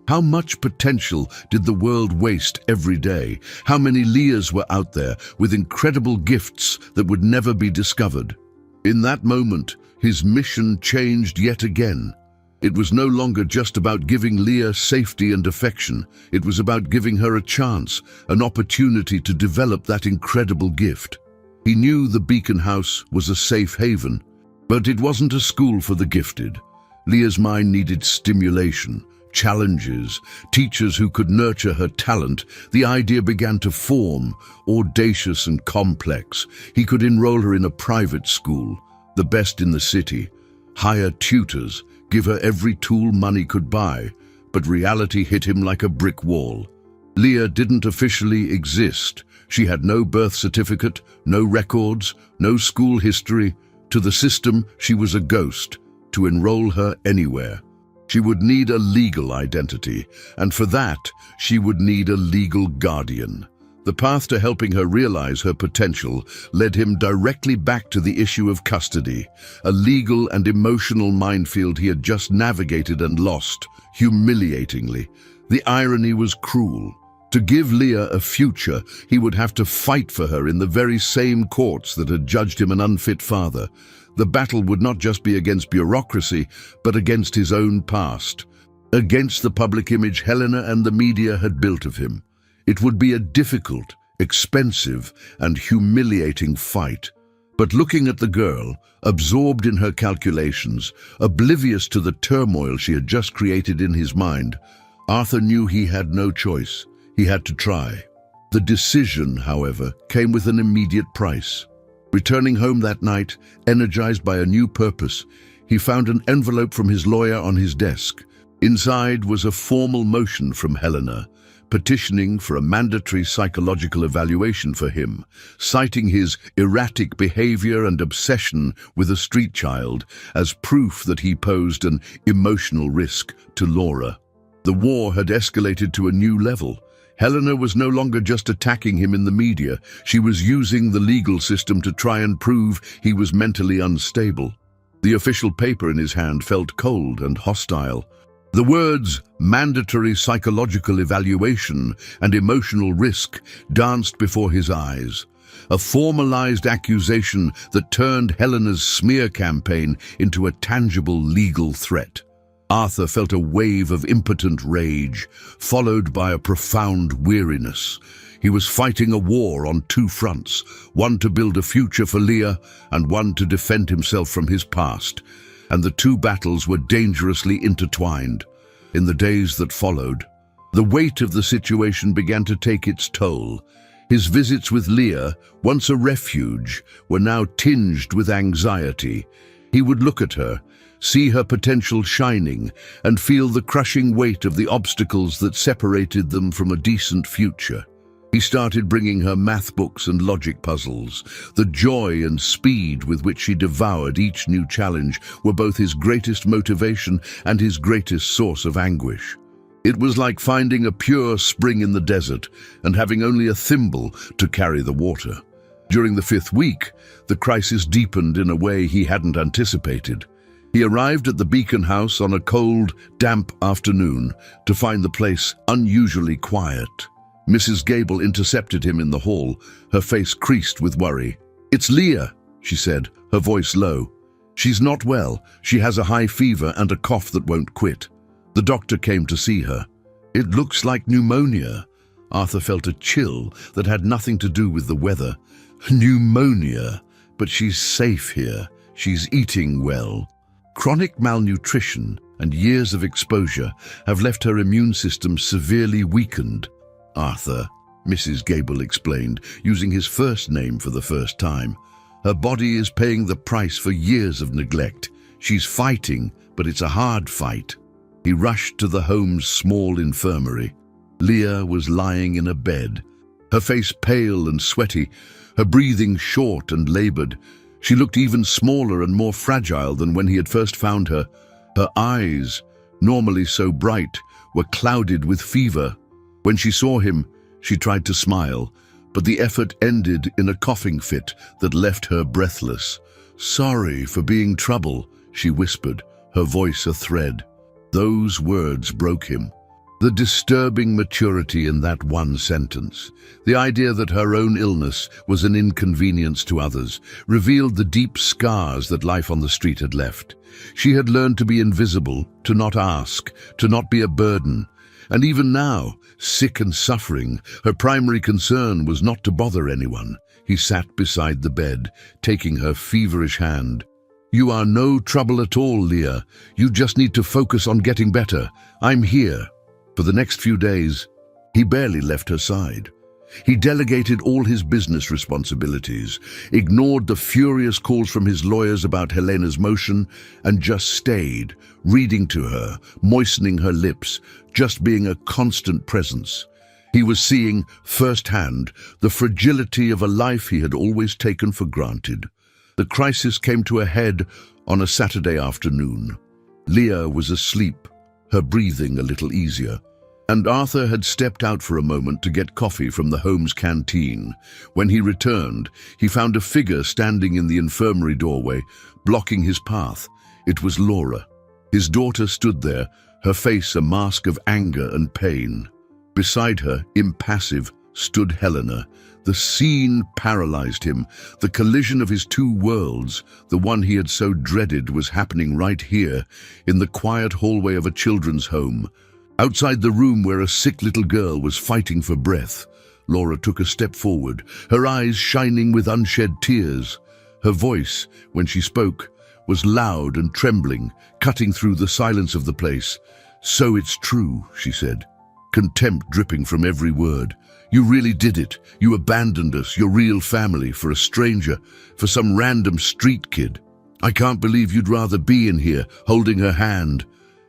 How much potential did the world waste every day? How many Leahs were out there with incredible gifts that would never be discovered? In that moment, his mission changed yet again. It was no longer just about giving Leah safety and affection. It was about giving her a chance, an opportunity to develop that incredible gift. He knew the Beacon House was a safe haven, but it wasn't a school for the gifted. Leah's mind needed stimulation, challenges, teachers who could nurture her talent, the idea began to form, audacious and complex. He could enroll her in a private school, the best in the city, hire tutors, give her every tool money could buy, but reality hit him like a brick wall. Leah didn't officially exist. She had no birth certificate, no records, no school history. To the system, she was a ghost. To enroll her anywhere, she would need a legal identity, and for that, she would need a legal guardian. The path to helping her realize her potential led him directly back to the issue of custody, a legal and emotional minefield he had just navigated and lost, humiliatingly. The irony was cruel. To give Leah a future, he would have to fight for her in the very same courts that had judged him an unfit father. The battle would not just be against bureaucracy, but against his own past, against the public image Helena and the media had built of him. It would be a difficult, expensive, and humiliating fight. But looking at the girl, absorbed in her calculations, oblivious to the turmoil she had just created in his mind, Arthur knew he had no choice. He had to try. The decision, however, came with an immediate price. Returning home that night, energized by a new purpose, he found an envelope from his lawyer on his desk. Inside was a formal motion from Helena, petitioning for a mandatory psychological evaluation for him, citing his erratic behavior and obsession with a street child as proof that he posed an emotional risk to Laura. The war had escalated to a new level. Helena was no longer just attacking him in the media. She was using the legal system to try and prove he was mentally unstable. The official paper in his hand felt cold and hostile. The words mandatory psychological evaluation and emotional risk danced before his eyes, a formalized accusation that turned Helena's smear campaign into a tangible legal threat. Arthur felt a wave of impotent rage, followed by a profound weariness. He was fighting a war on two fronts, one to build a future for Leah and one to defend himself from his past. And the two battles were dangerously intertwined. In the days that followed, the weight of the situation began to take its toll. His visits with Leah, once a refuge, were now tinged with anxiety. He would look at her, see her potential shining, and feel the crushing weight of the obstacles that separated them from a decent future. He started bringing her math books and logic puzzles. The joy and speed with which she devoured each new challenge were both his greatest motivation and his greatest source of anguish. It was like finding a pure spring in the desert and having only a thimble to carry the water. During the 5th week, the crisis deepened in a way he hadn't anticipated. He arrived at the Beacon House on a cold, damp afternoon to find the place unusually quiet. Mrs. Gable intercepted him in the hall, her face creased with worry. "It's Leah," she said, her voice low. "She's not well. She has a high fever and a cough that won't quit." The doctor came to see her. "It looks like pneumonia." Arthur felt a chill that had nothing to do with the weather. Pneumonia, but she's safe here. She's eating well. Chronic malnutrition and years of exposure have left her immune system severely weakened. "Arthur," Mrs. Gable explained, using his first name for the first time. "Her body is paying the price for years of neglect. She's fighting, but it's a hard fight." He rushed to the home's small infirmary. Leah was lying in a bed, her face pale and sweaty, her breathing short and labored. She looked even smaller and more fragile than when he had first found her. Her eyes, normally so bright, were clouded with fever. When she saw him, she tried to smile, but the effort ended in a coughing fit that left her breathless. "Sorry for being trouble," she whispered, her voice a thread. Those words broke him. The disturbing maturity in that one sentence, the idea that her own illness was an inconvenience to others, revealed the deep scars that life on the street had left. She had learned to be invisible, to not ask, to not be a burden. And even now, sick and suffering, her primary concern was not to bother anyone. He sat beside the bed, taking her feverish hand. "You are no trouble at all, Leah. You just need to focus on getting better. I'm here." For the next few days, he barely left her side. He delegated all his business responsibilities, ignored the furious calls from his lawyers about Helena's motion, and just stayed, reading to her, moistening her lips, just being a constant presence. He was seeing firsthand the fragility of a life he had always taken for granted. The crisis came to a head on a Saturday afternoon. Leah was asleep, her breathing a little easier, and Arthur had stepped out for a moment to get coffee from the home's canteen. When he returned, he found a figure standing in the infirmary doorway, blocking his path. It was Laura. His daughter stood there, her face a mask of anger and pain. Beside her, impassive, stood Helena. The scene paralyzed him. The collision of his two worlds, the one he had so dreaded, was happening right here, in the quiet hallway of a children's home. Outside the room where a sick little girl was fighting for breath, Laura took a step forward, her eyes shining with unshed tears. Her voice, when she spoke, was loud and trembling, cutting through the silence of the place. "So it's true," she said, contempt dripping from every word. "You really did it. You abandoned us, your real family, for a stranger, for some random street kid. I can't believe you'd rather be in here, holding her hand,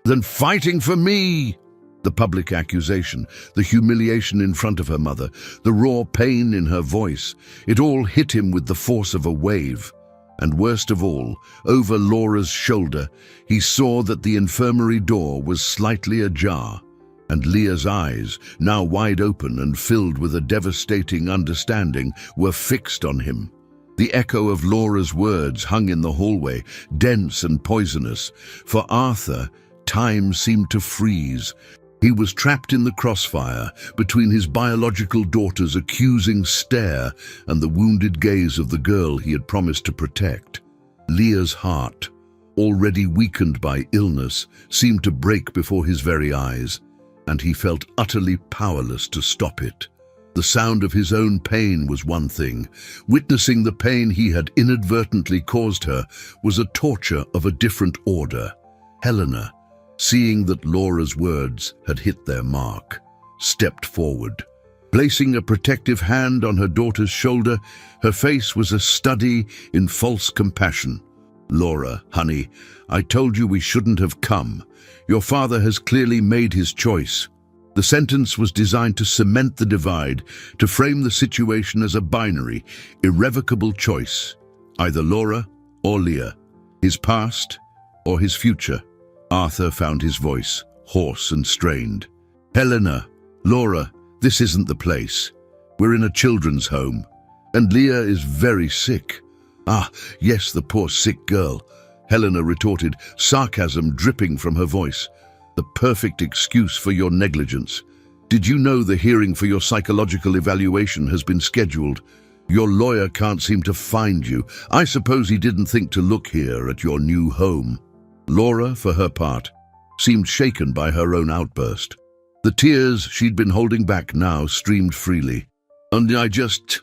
than fighting for me." The public accusation, the humiliation in front of her mother, the raw pain in her voice, it all hit him with the force of a wave. And worst of all, over Laura's shoulder, he saw that the infirmary door was slightly ajar, and Leah's eyes, now wide open and filled with a devastating understanding, were fixed on him. The echo of Laura's words hung in the hallway, dense and poisonous. For Arthur, time seemed to freeze. He was trapped in the crossfire between his biological daughter's accusing stare and the wounded gaze of the girl he had promised to protect. Leah's heart, already weakened by illness, seemed to break before his very eyes, and he felt utterly powerless to stop it. The sound of his own pain was one thing. Witnessing the pain he had inadvertently caused her was a torture of a different order. Helena, seeing that Laura's words had hit their mark, stepped forward. Placing a protective hand on her daughter's shoulder, her face was a study in false compassion. "Laura, honey, I told you we shouldn't have come. Your father has clearly made his choice." The sentence was designed to cement the divide, to frame the situation as a binary, irrevocable choice. Either Laura or Leah, his past or his future. Arthur found his voice, hoarse and strained. "Helena, Laura, this isn't the place. We're in a children's home, and Leah is very sick." "Ah, yes, the poor sick girl," Helena retorted, sarcasm dripping from her voice. "The perfect excuse for your negligence. Did you know the hearing for your psychological evaluation has been scheduled? Your lawyer can't seem to find you. I suppose he didn't think to look here at your new home." Laura, for her part, seemed shaken by her own outburst. The tears she'd been holding back now streamed freely. "And I just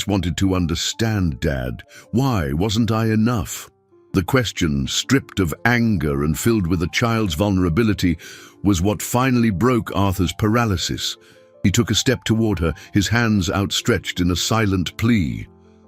wanted to understand, Dad. Why wasn't I enough?" The question, stripped of anger and filled with a child's vulnerability, was what finally broke Arthur's paralysis. He took a step toward her, his hands outstretched in a silent plea.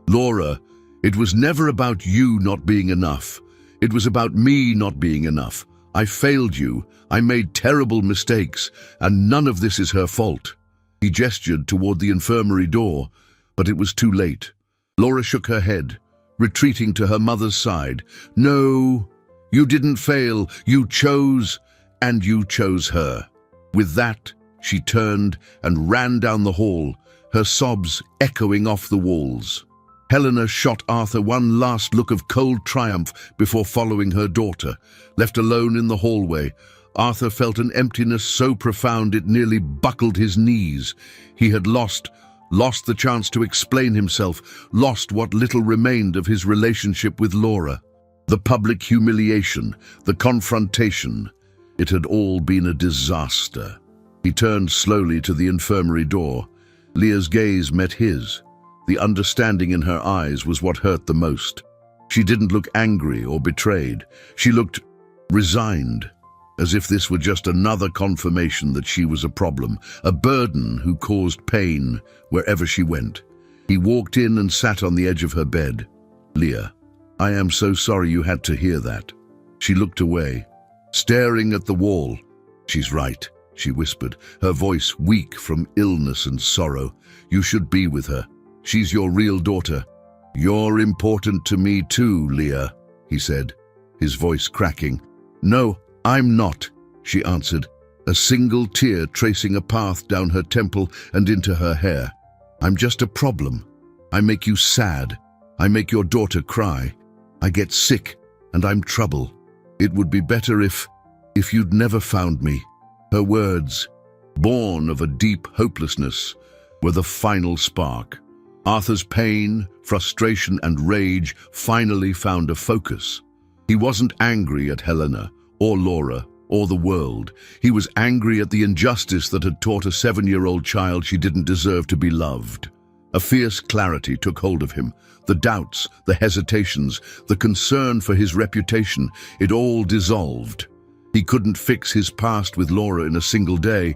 "Laura, it was never about you not being enough. It was about me not being enough. I failed you. I made terrible mistakes, and none of this is her fault." He gestured toward the infirmary door, but it was too late. Laura shook her head, retreating to her mother's side. "No, you didn't fail. You chose, and you chose her." With that, she turned and ran down the hall, her sobs echoing off the walls. Helena shot Arthur one last look of cold triumph before following her daughter. Left alone in the hallway, Arthur felt an emptiness so profound it nearly buckled his knees. He had lost the chance to explain himself, lost what little remained of his relationship with Laura. The public humiliation, the confrontation, it had all been a disaster. He turned slowly to the infirmary door. Leah's gaze met his. The understanding in her eyes was what hurt the most. She didn't look angry or betrayed. She looked resigned, as if this were just another confirmation that she was a problem, a burden who caused pain wherever she went. He walked in and sat on the edge of her bed. "Leah, I am so sorry you had to hear that." She looked away, staring at the wall. "She's right," she whispered, her voice weak from illness and sorrow. "You should be with her. She's your real daughter." "You're important to me too, Leah," he said, his voice cracking. "No, I'm not," she answered, a single tear tracing a path down her temple and into her hair. "I'm just a problem. I make you sad. I make your daughter cry. I get sick, and I'm trouble. It would be better if you'd never found me." Her words, born of a deep hopelessness, were the final spark. Arthur's pain, frustration, and rage finally found a focus. He wasn't angry at Helena, or Laura, or the world. He was angry at the injustice that had taught a 7-year-old child she didn't deserve to be loved. A fierce clarity took hold of him. The doubts, the hesitations, the concern for his reputation, it all dissolved. He couldn't fix his past with Laura in a single day,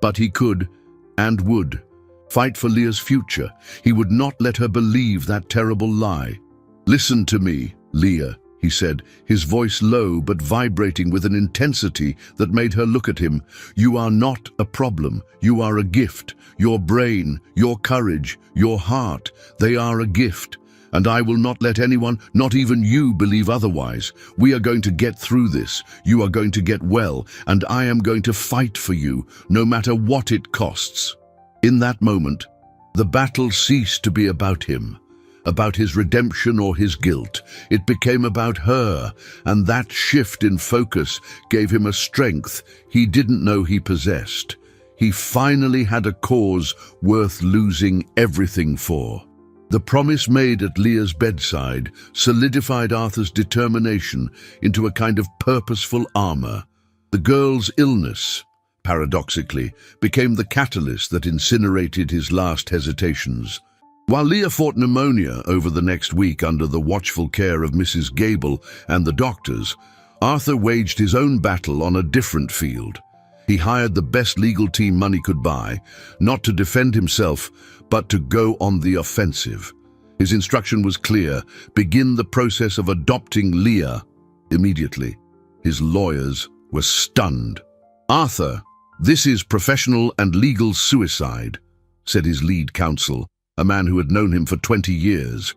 but he could, and would, fight for Leah's future. He would not let her believe that terrible lie. "Listen to me, Leah," he said, his voice low but vibrating with an intensity that made her look at him. "You are not a problem. You are a gift. Your brain, your courage, your heart, they are a gift. And I will not let anyone, not even you, believe otherwise. We are going to get through this. You are going to get well, and I am going to fight for you, no matter what it costs." In that moment, the battle ceased to be about him, about his redemption or his guilt. It became about her, and that shift in focus gave him a strength he didn't know he possessed. He finally had a cause worth losing everything for. The promise made at Leah's bedside solidified Arthur's determination into a kind of purposeful armor. The girl's illness, paradoxically, became the catalyst that incinerated his last hesitations. While Leah fought pneumonia over the next week under the watchful care of Mrs. Gable and the doctors, Arthur waged his own battle on a different field. He hired the best legal team money could buy, not to defend himself, but to go on the offensive. His instruction was clear: begin the process of adopting Leah immediately. His lawyers were stunned. "Arthur, this is professional and legal suicide," said his lead counsel, a man who had known him for 20 years.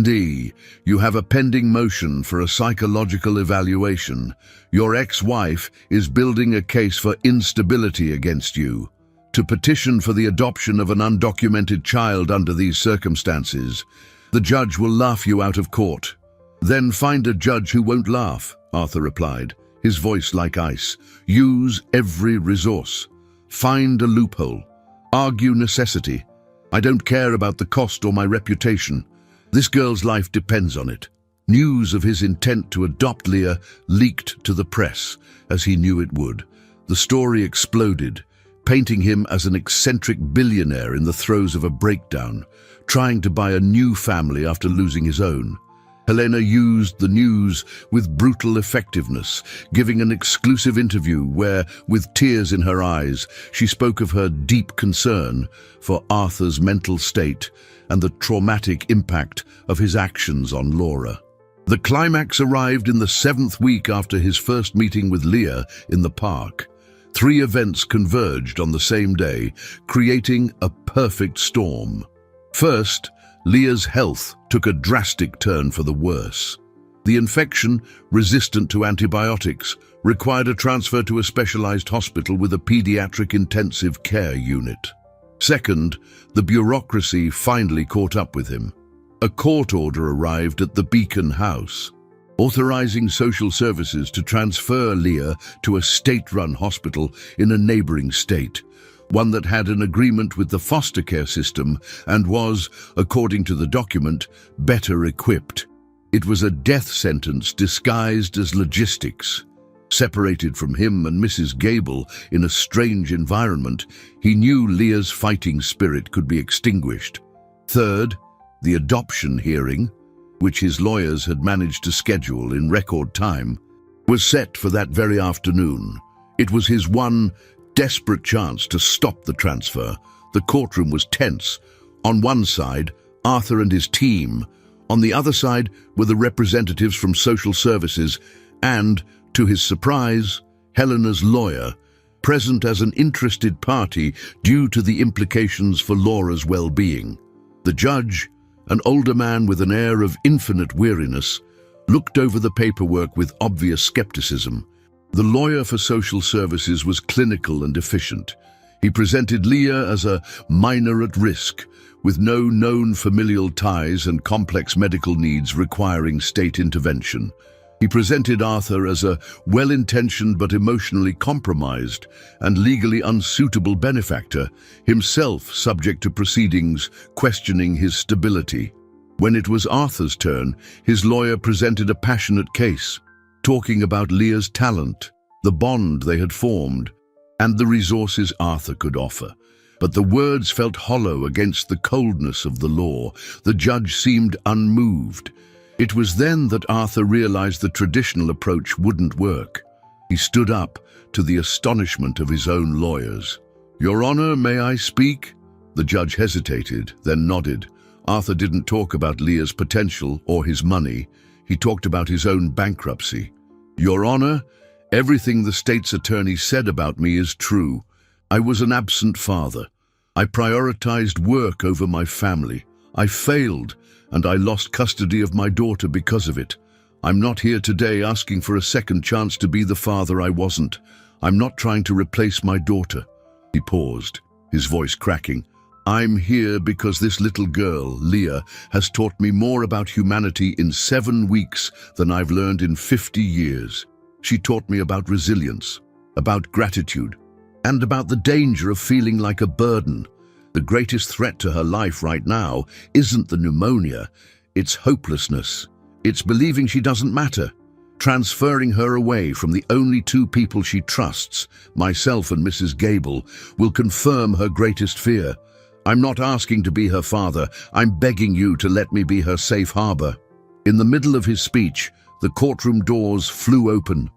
"D, you have a pending motion for a psychological evaluation. Your ex-wife is building a case for instability against you. To petition for the adoption of an undocumented child under these circumstances, the judge will laugh you out of court." "Then find a judge who won't laugh," Arthur replied, his voice like ice. "Use every resource. Find a loophole. Argue necessity. I don't care about the cost or my reputation. This girl's life depends on it." News of his intent to adopt Leah leaked to the press, as he knew it would. The story exploded, painting him as an eccentric billionaire in the throes of a breakdown, trying to buy a new family after losing his own. Helena used the news with brutal effectiveness, giving an exclusive interview where, with tears in her eyes, she spoke of her deep concern for Arthur's mental state and the traumatic impact of his actions on Laura. The climax arrived in the 7th week after his first meeting with Leah in the park. 3 events converged on the same day, creating a perfect storm. First, Leah's health took a drastic turn for the worse. The infection, resistant to antibiotics, required a transfer to a specialized hospital with a pediatric intensive care unit. Second, the bureaucracy finally caught up with him. A court order arrived at the Beacon House, authorizing social services to transfer Leah to a state-run hospital in a neighboring state, one that had an agreement with the foster care system and was, according to the document, better equipped. It was a death sentence disguised as logistics. Separated from him and Mrs. Gable in a strange environment, he knew Leah's fighting spirit could be extinguished. Third, the adoption hearing. which his lawyers had managed to schedule in record time, was set for that very afternoon. It was his one desperate chance to stop the transfer. The courtroom was tense. On one side, Arthur and his team. On the other side were the representatives from social services and, to his surprise, Helena's lawyer, present as an interested party due to the implications for Laura's well-being. The judge, an older man with an air of infinite weariness, looked over the paperwork with obvious skepticism. The lawyer for social services was clinical and efficient. He presented Leah as a minor at risk, with no known familial ties and complex medical needs requiring state intervention. He presented Arthur as a well-intentioned but emotionally compromised and legally unsuitable benefactor, himself subject to proceedings questioning his stability. When it was Arthur's turn, his lawyer presented a passionate case, talking about Leah's talent, the bond they had formed, and the resources Arthur could offer. But the words felt hollow against the coldness of the law. The judge seemed unmoved. It was then that Arthur realized the traditional approach wouldn't work. He stood up, to the astonishment of his own lawyers. "Your Honor, may I speak?" The judge hesitated, then nodded. Arthur didn't talk about Leah's potential or his money. He talked about his own bankruptcy. "Your Honor, everything the state's attorney said about me is true. I was an absent father. I prioritized work over my family. I failed, and I lost custody of my daughter because of it. I'm not here today asking for a second chance to be the father I wasn't. I'm not trying to replace my daughter." He paused, his voice cracking. "I'm here because this little girl, Leah, has taught me more about humanity in 7 weeks than I've learned in 50 years. She taught me about resilience, about gratitude, and about the danger of feeling like a burden. The greatest threat to her life right now isn't the pneumonia, it's hopelessness. It's believing she doesn't matter. Transferring her away from the only 2 people she trusts, myself and Mrs. Gable, will confirm her greatest fear. I'm not asking to be her father, I'm begging you to let me be her safe harbor." In the middle of his speech, the courtroom doors flew open.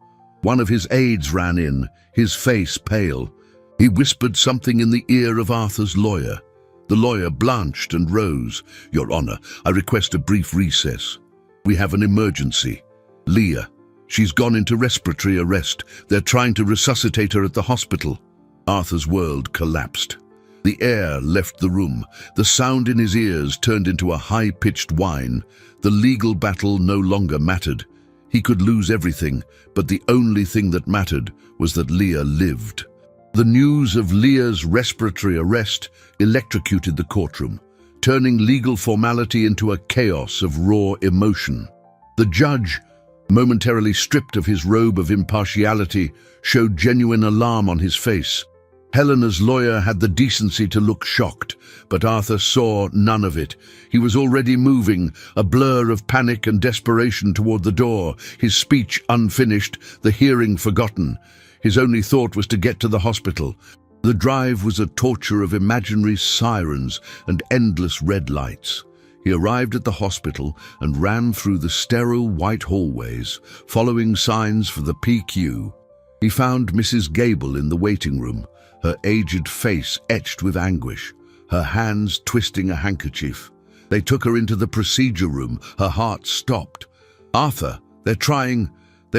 One of his aides ran in, his face pale. He whispered something in the ear of Arthur's lawyer. The lawyer blanched and rose. "Your Honor, I request a brief recess. We have an emergency. Leah, she's gone into respiratory arrest. They're trying to resuscitate her at the hospital." Arthur's world collapsed. The air left the room. The sound in his ears turned into a high-pitched whine. The legal battle no longer mattered. He could lose everything, but the only thing that mattered was that Leah lived. The news of Leah's respiratory arrest electrocuted the courtroom, turning legal formality into a chaos of raw emotion. The judge, momentarily stripped of his robe of impartiality, showed genuine alarm on his face. Helena's lawyer had the decency to look shocked, but Arthur saw none of it. He was already moving, a blur of panic and desperation toward the door, his speech unfinished, the hearing forgotten. His only thought was to get to the hospital. The drive was a torture of imaginary sirens and endless red lights. He arrived at the hospital and ran through the sterile white hallways, following signs for the PQ. He found Mrs. Gable in the waiting room, her aged face etched with anguish, her hands twisting a handkerchief. They took her into the procedure room. Her heart stopped. "Arthur, they've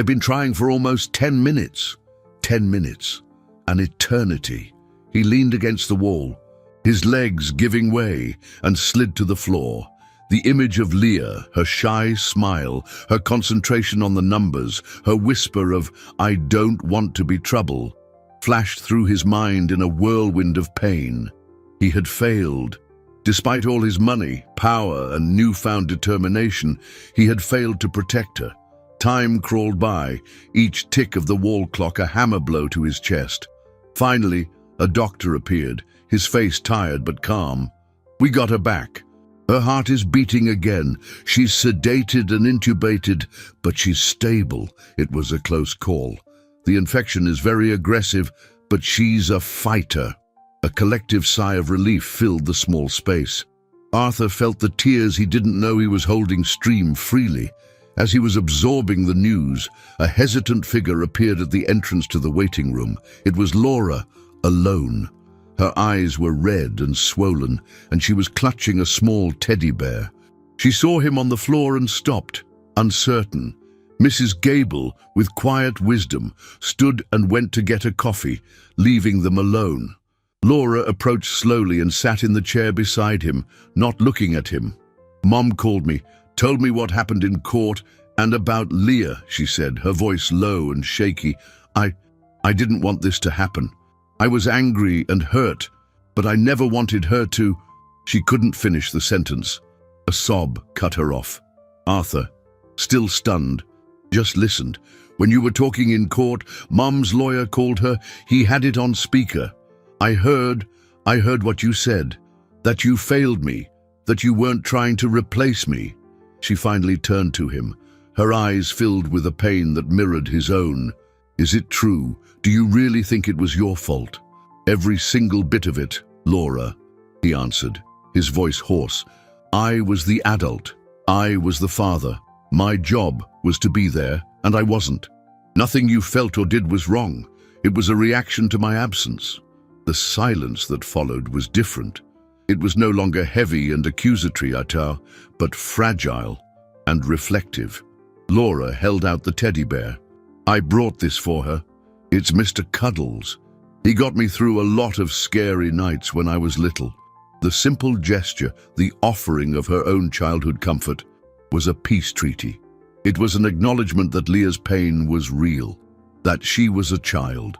been trying for almost 10 minutes. 10 minutes. An eternity." He leaned against the wall, his legs giving way, and slid to the floor. The image of Leah, her shy smile, her concentration on the numbers, her whisper of, "I don't want to be trouble," flashed through his mind in a whirlwind of pain. He had failed. Despite all his money, power, and newfound determination, he had failed to protect her. Time crawled by, each tick of the wall clock a hammer blow to his chest. Finally, a doctor appeared, his face tired but calm. "We got her back. Her heart is beating again. She's sedated and intubated, but she's stable." It was a close call. "The infection is very aggressive, but she's a fighter." A collective sigh of relief filled the small space. Arthur felt the tears he didn't know he was holding stream freely. As he was absorbing the news, a hesitant figure appeared at the entrance to the waiting room. It was Laura, alone. Her eyes were red and swollen, and she was clutching a small teddy bear. She saw him on the floor and stopped, uncertain. Mrs. Gable, with quiet wisdom, stood and went to get a coffee, leaving them alone. Laura approached slowly and sat in the chair beside him, not looking at him. "Mom called me, told me what happened in court and about Leah," she said, her voice low and shaky. I didn't want this to happen. I was angry and hurt, but I never wanted her to." She couldn't finish the sentence. A sob cut her off. Arthur, still stunned, just listened. "When you were talking in court, Mom's lawyer called her. He had it on speaker. I heard what you said, that you failed me, that you weren't trying to replace me." She finally turned to him, her eyes filled with a pain that mirrored his own. "Is it true? Do you really think it was your fault?" "Every single bit of it, Laura," he answered, his voice hoarse. "I was the adult. I was the father. My job was to be there, and I wasn't. Nothing you felt or did was wrong. It was a reaction to my absence." The silence that followed was different. It was no longer heavy and accusatory, but fragile and reflective. Laura held out the teddy bear. "I brought this for her. It's Mr. Cuddles. He got me through a lot of scary nights when I was little." The simple gesture, the offering of her own childhood comfort, was a peace treaty. It was an acknowledgement that Leah's pain was real, that she was a child,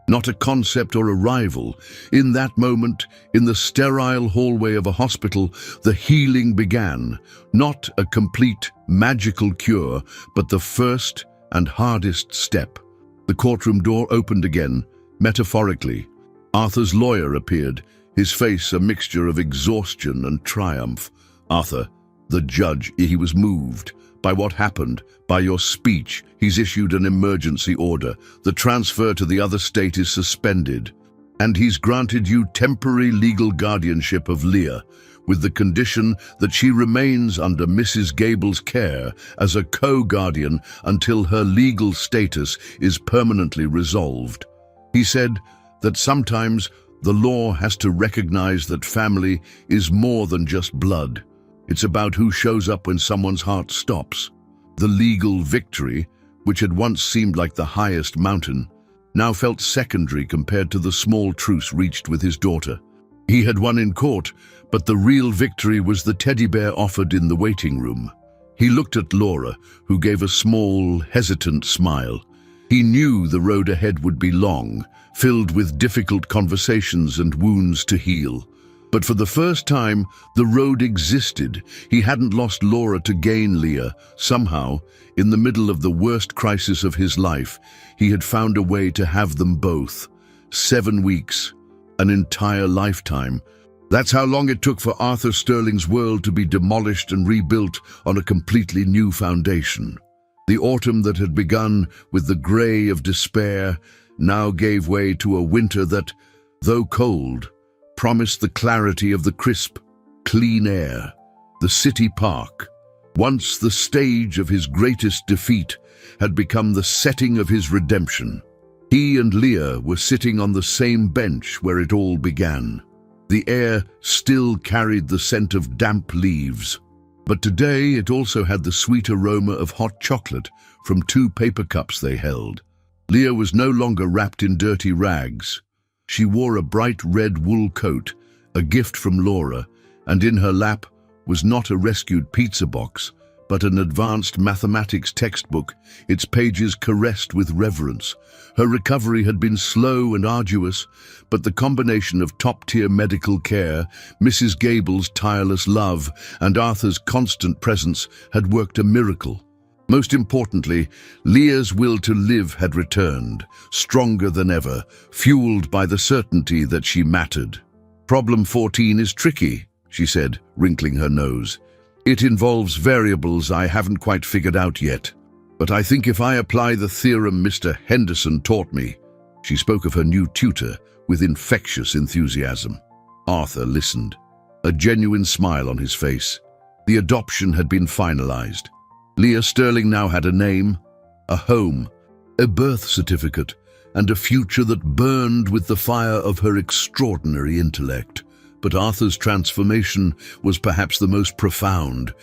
not a concept or a rival. In that moment, in the sterile hallway of a hospital, the healing began, not a complete, magical cure, but the first and hardest step. The courtroom door opened again, metaphorically. Arthur's lawyer appeared, his face a mixture of exhaustion and triumph. "Arthur, the judge, he was moved by what happened, by your speech. He's issued an emergency order. The transfer to the other state is suspended, and he's granted you temporary legal guardianship of Leah, with the condition that she remains under Mrs. Gable's care as a co-guardian until her legal status is permanently resolved." He said that sometimes the law has to recognize that family is more than just blood. It's about who shows up when someone's heart stops. The legal victory, which had once seemed like the highest mountain, now felt secondary compared to the small truce reached with his daughter. He had won in court, but the real victory was the teddy bear offered in the waiting room. He looked at Laura, who gave a small, hesitant smile. He knew the road ahead would be long, filled with difficult conversations and wounds to heal. But for the first time, the road existed. He hadn't lost Laura to gain Leah. Somehow, in the middle of the worst crisis of his life, he had found a way to have them both. 7 weeks, an entire lifetime. That's how long it took for Arthur Sterling's world to be demolished and rebuilt on a completely new foundation. The autumn that had begun with the grey of despair now gave way to a winter that, though cold, promised the clarity of the crisp, clean air. The city park, once the stage of his greatest defeat, had become the setting of his redemption. He and Leah were sitting on the same bench where it all began. The air still carried the scent of damp leaves, but today it also had the sweet aroma of hot chocolate from 2 paper cups they held. Leah was no longer wrapped in dirty rags. She wore a bright red wool coat, a gift from Laura, and in her lap was not a rescued pizza box, but an advanced mathematics textbook, its pages caressed with reverence. Her recovery had been slow and arduous, but the combination of top-tier medical care, Mrs. Gable's tireless love, and Arthur's constant presence had worked a miracle. Most importantly, Leah's will to live had returned, stronger than ever, fueled by the certainty that she mattered. "Problem 14 is tricky," she said, wrinkling her nose. "It involves variables I haven't quite figured out yet. But I think if I apply the theorem Mr. Henderson taught me." She spoke of her new tutor with infectious enthusiasm. Arthur listened. a genuine smile on his face. The adoption had been finalized. Leah Sterling now had a name, a home, a birth certificate, and a future that burned with the fire of her extraordinary intellect. But Arthur's transformation was perhaps the most profound.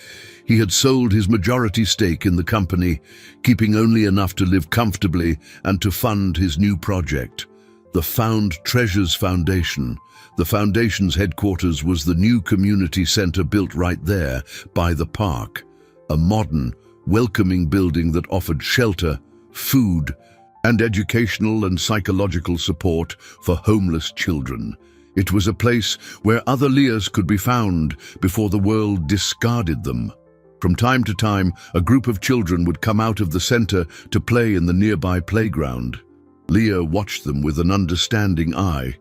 He had sold his majority stake in the company, keeping only enough to live comfortably and to fund his new project, the Found Treasures Foundation. The foundation's headquarters was the new community center built right there by the park, a modern, welcoming building that offered shelter, food, and educational and psychological support for homeless children. It was a place where other Leahs could be found before the world discarded them. From time to time, a group of children would come out of the center to play in the nearby playground. Leah watched them with an understanding eye.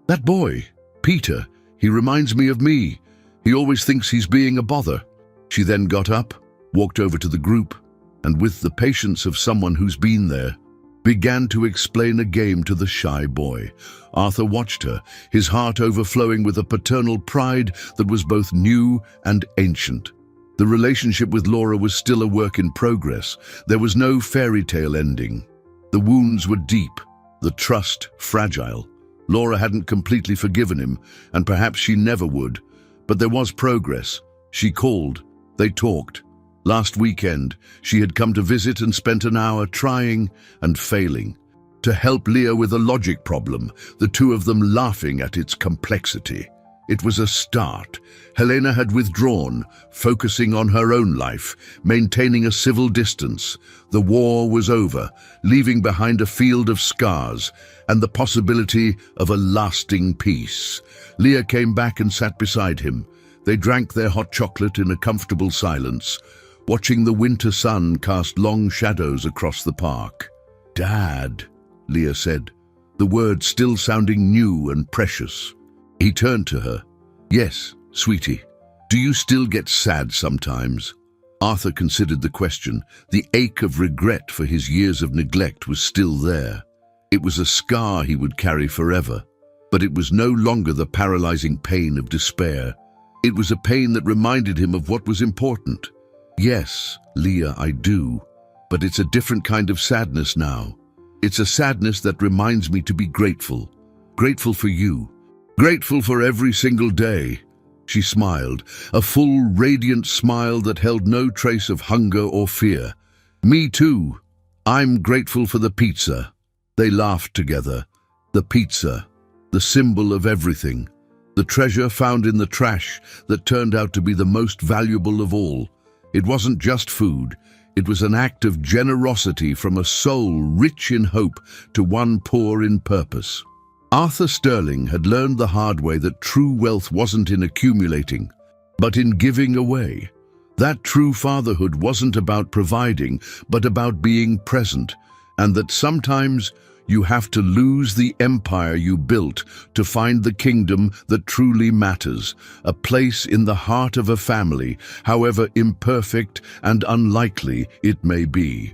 "That boy, Peter, he reminds me of me. He always thinks he's being a bother." She then got up, walked over to the group, and with the patience of someone who's been there, began to explain a game to the shy boy. Arthur watched her, his heart overflowing with a paternal pride that was both new and ancient. The relationship with Laura was still a work in progress. There was no fairy tale ending. The wounds were deep, the trust fragile. Laura hadn't completely forgiven him, and perhaps she never would. But there was progress. She called. They talked. Last weekend, she had come to visit and spent an hour trying and failing to help Leah with a logic problem, the two of them laughing at its complexity. It was a start. Helena had withdrawn, focusing on her own life, maintaining a civil distance. The war was over, leaving behind a field of scars and the possibility of a lasting peace. Leah came back and sat beside him. They drank their hot chocolate in a comfortable silence, watching the winter sun cast long shadows across the park. "Dad," Leah said, the word still sounding new and precious. He turned to her. "Yes, sweetie. Do you still get sad sometimes?" Arthur considered the question. The ache of regret for his years of neglect was still there. It was a scar he would carry forever, but it was no longer the paralyzing pain of despair. It was a pain that reminded him of what was important. "Yes, Leah, I do, but it's a different kind of sadness now. It's a sadness that reminds me to be grateful. Grateful for you. Grateful for every single day." She smiled, a full, radiant smile that held no trace of hunger or fear. "Me too. I'm grateful for the pizza." They laughed together. The pizza, the symbol of everything. The treasure found in the trash that turned out to be the most valuable of all. It wasn't just food. It was an act of generosity from a soul rich in hope to one poor in purpose. Arthur Sterling had learned the hard way that true wealth wasn't in accumulating, but in giving away. That true fatherhood wasn't about providing, but about being present, and that sometimes you have to lose the empire you built to find the kingdom that truly matters, a place in the heart of a family, however imperfect and unlikely it may be.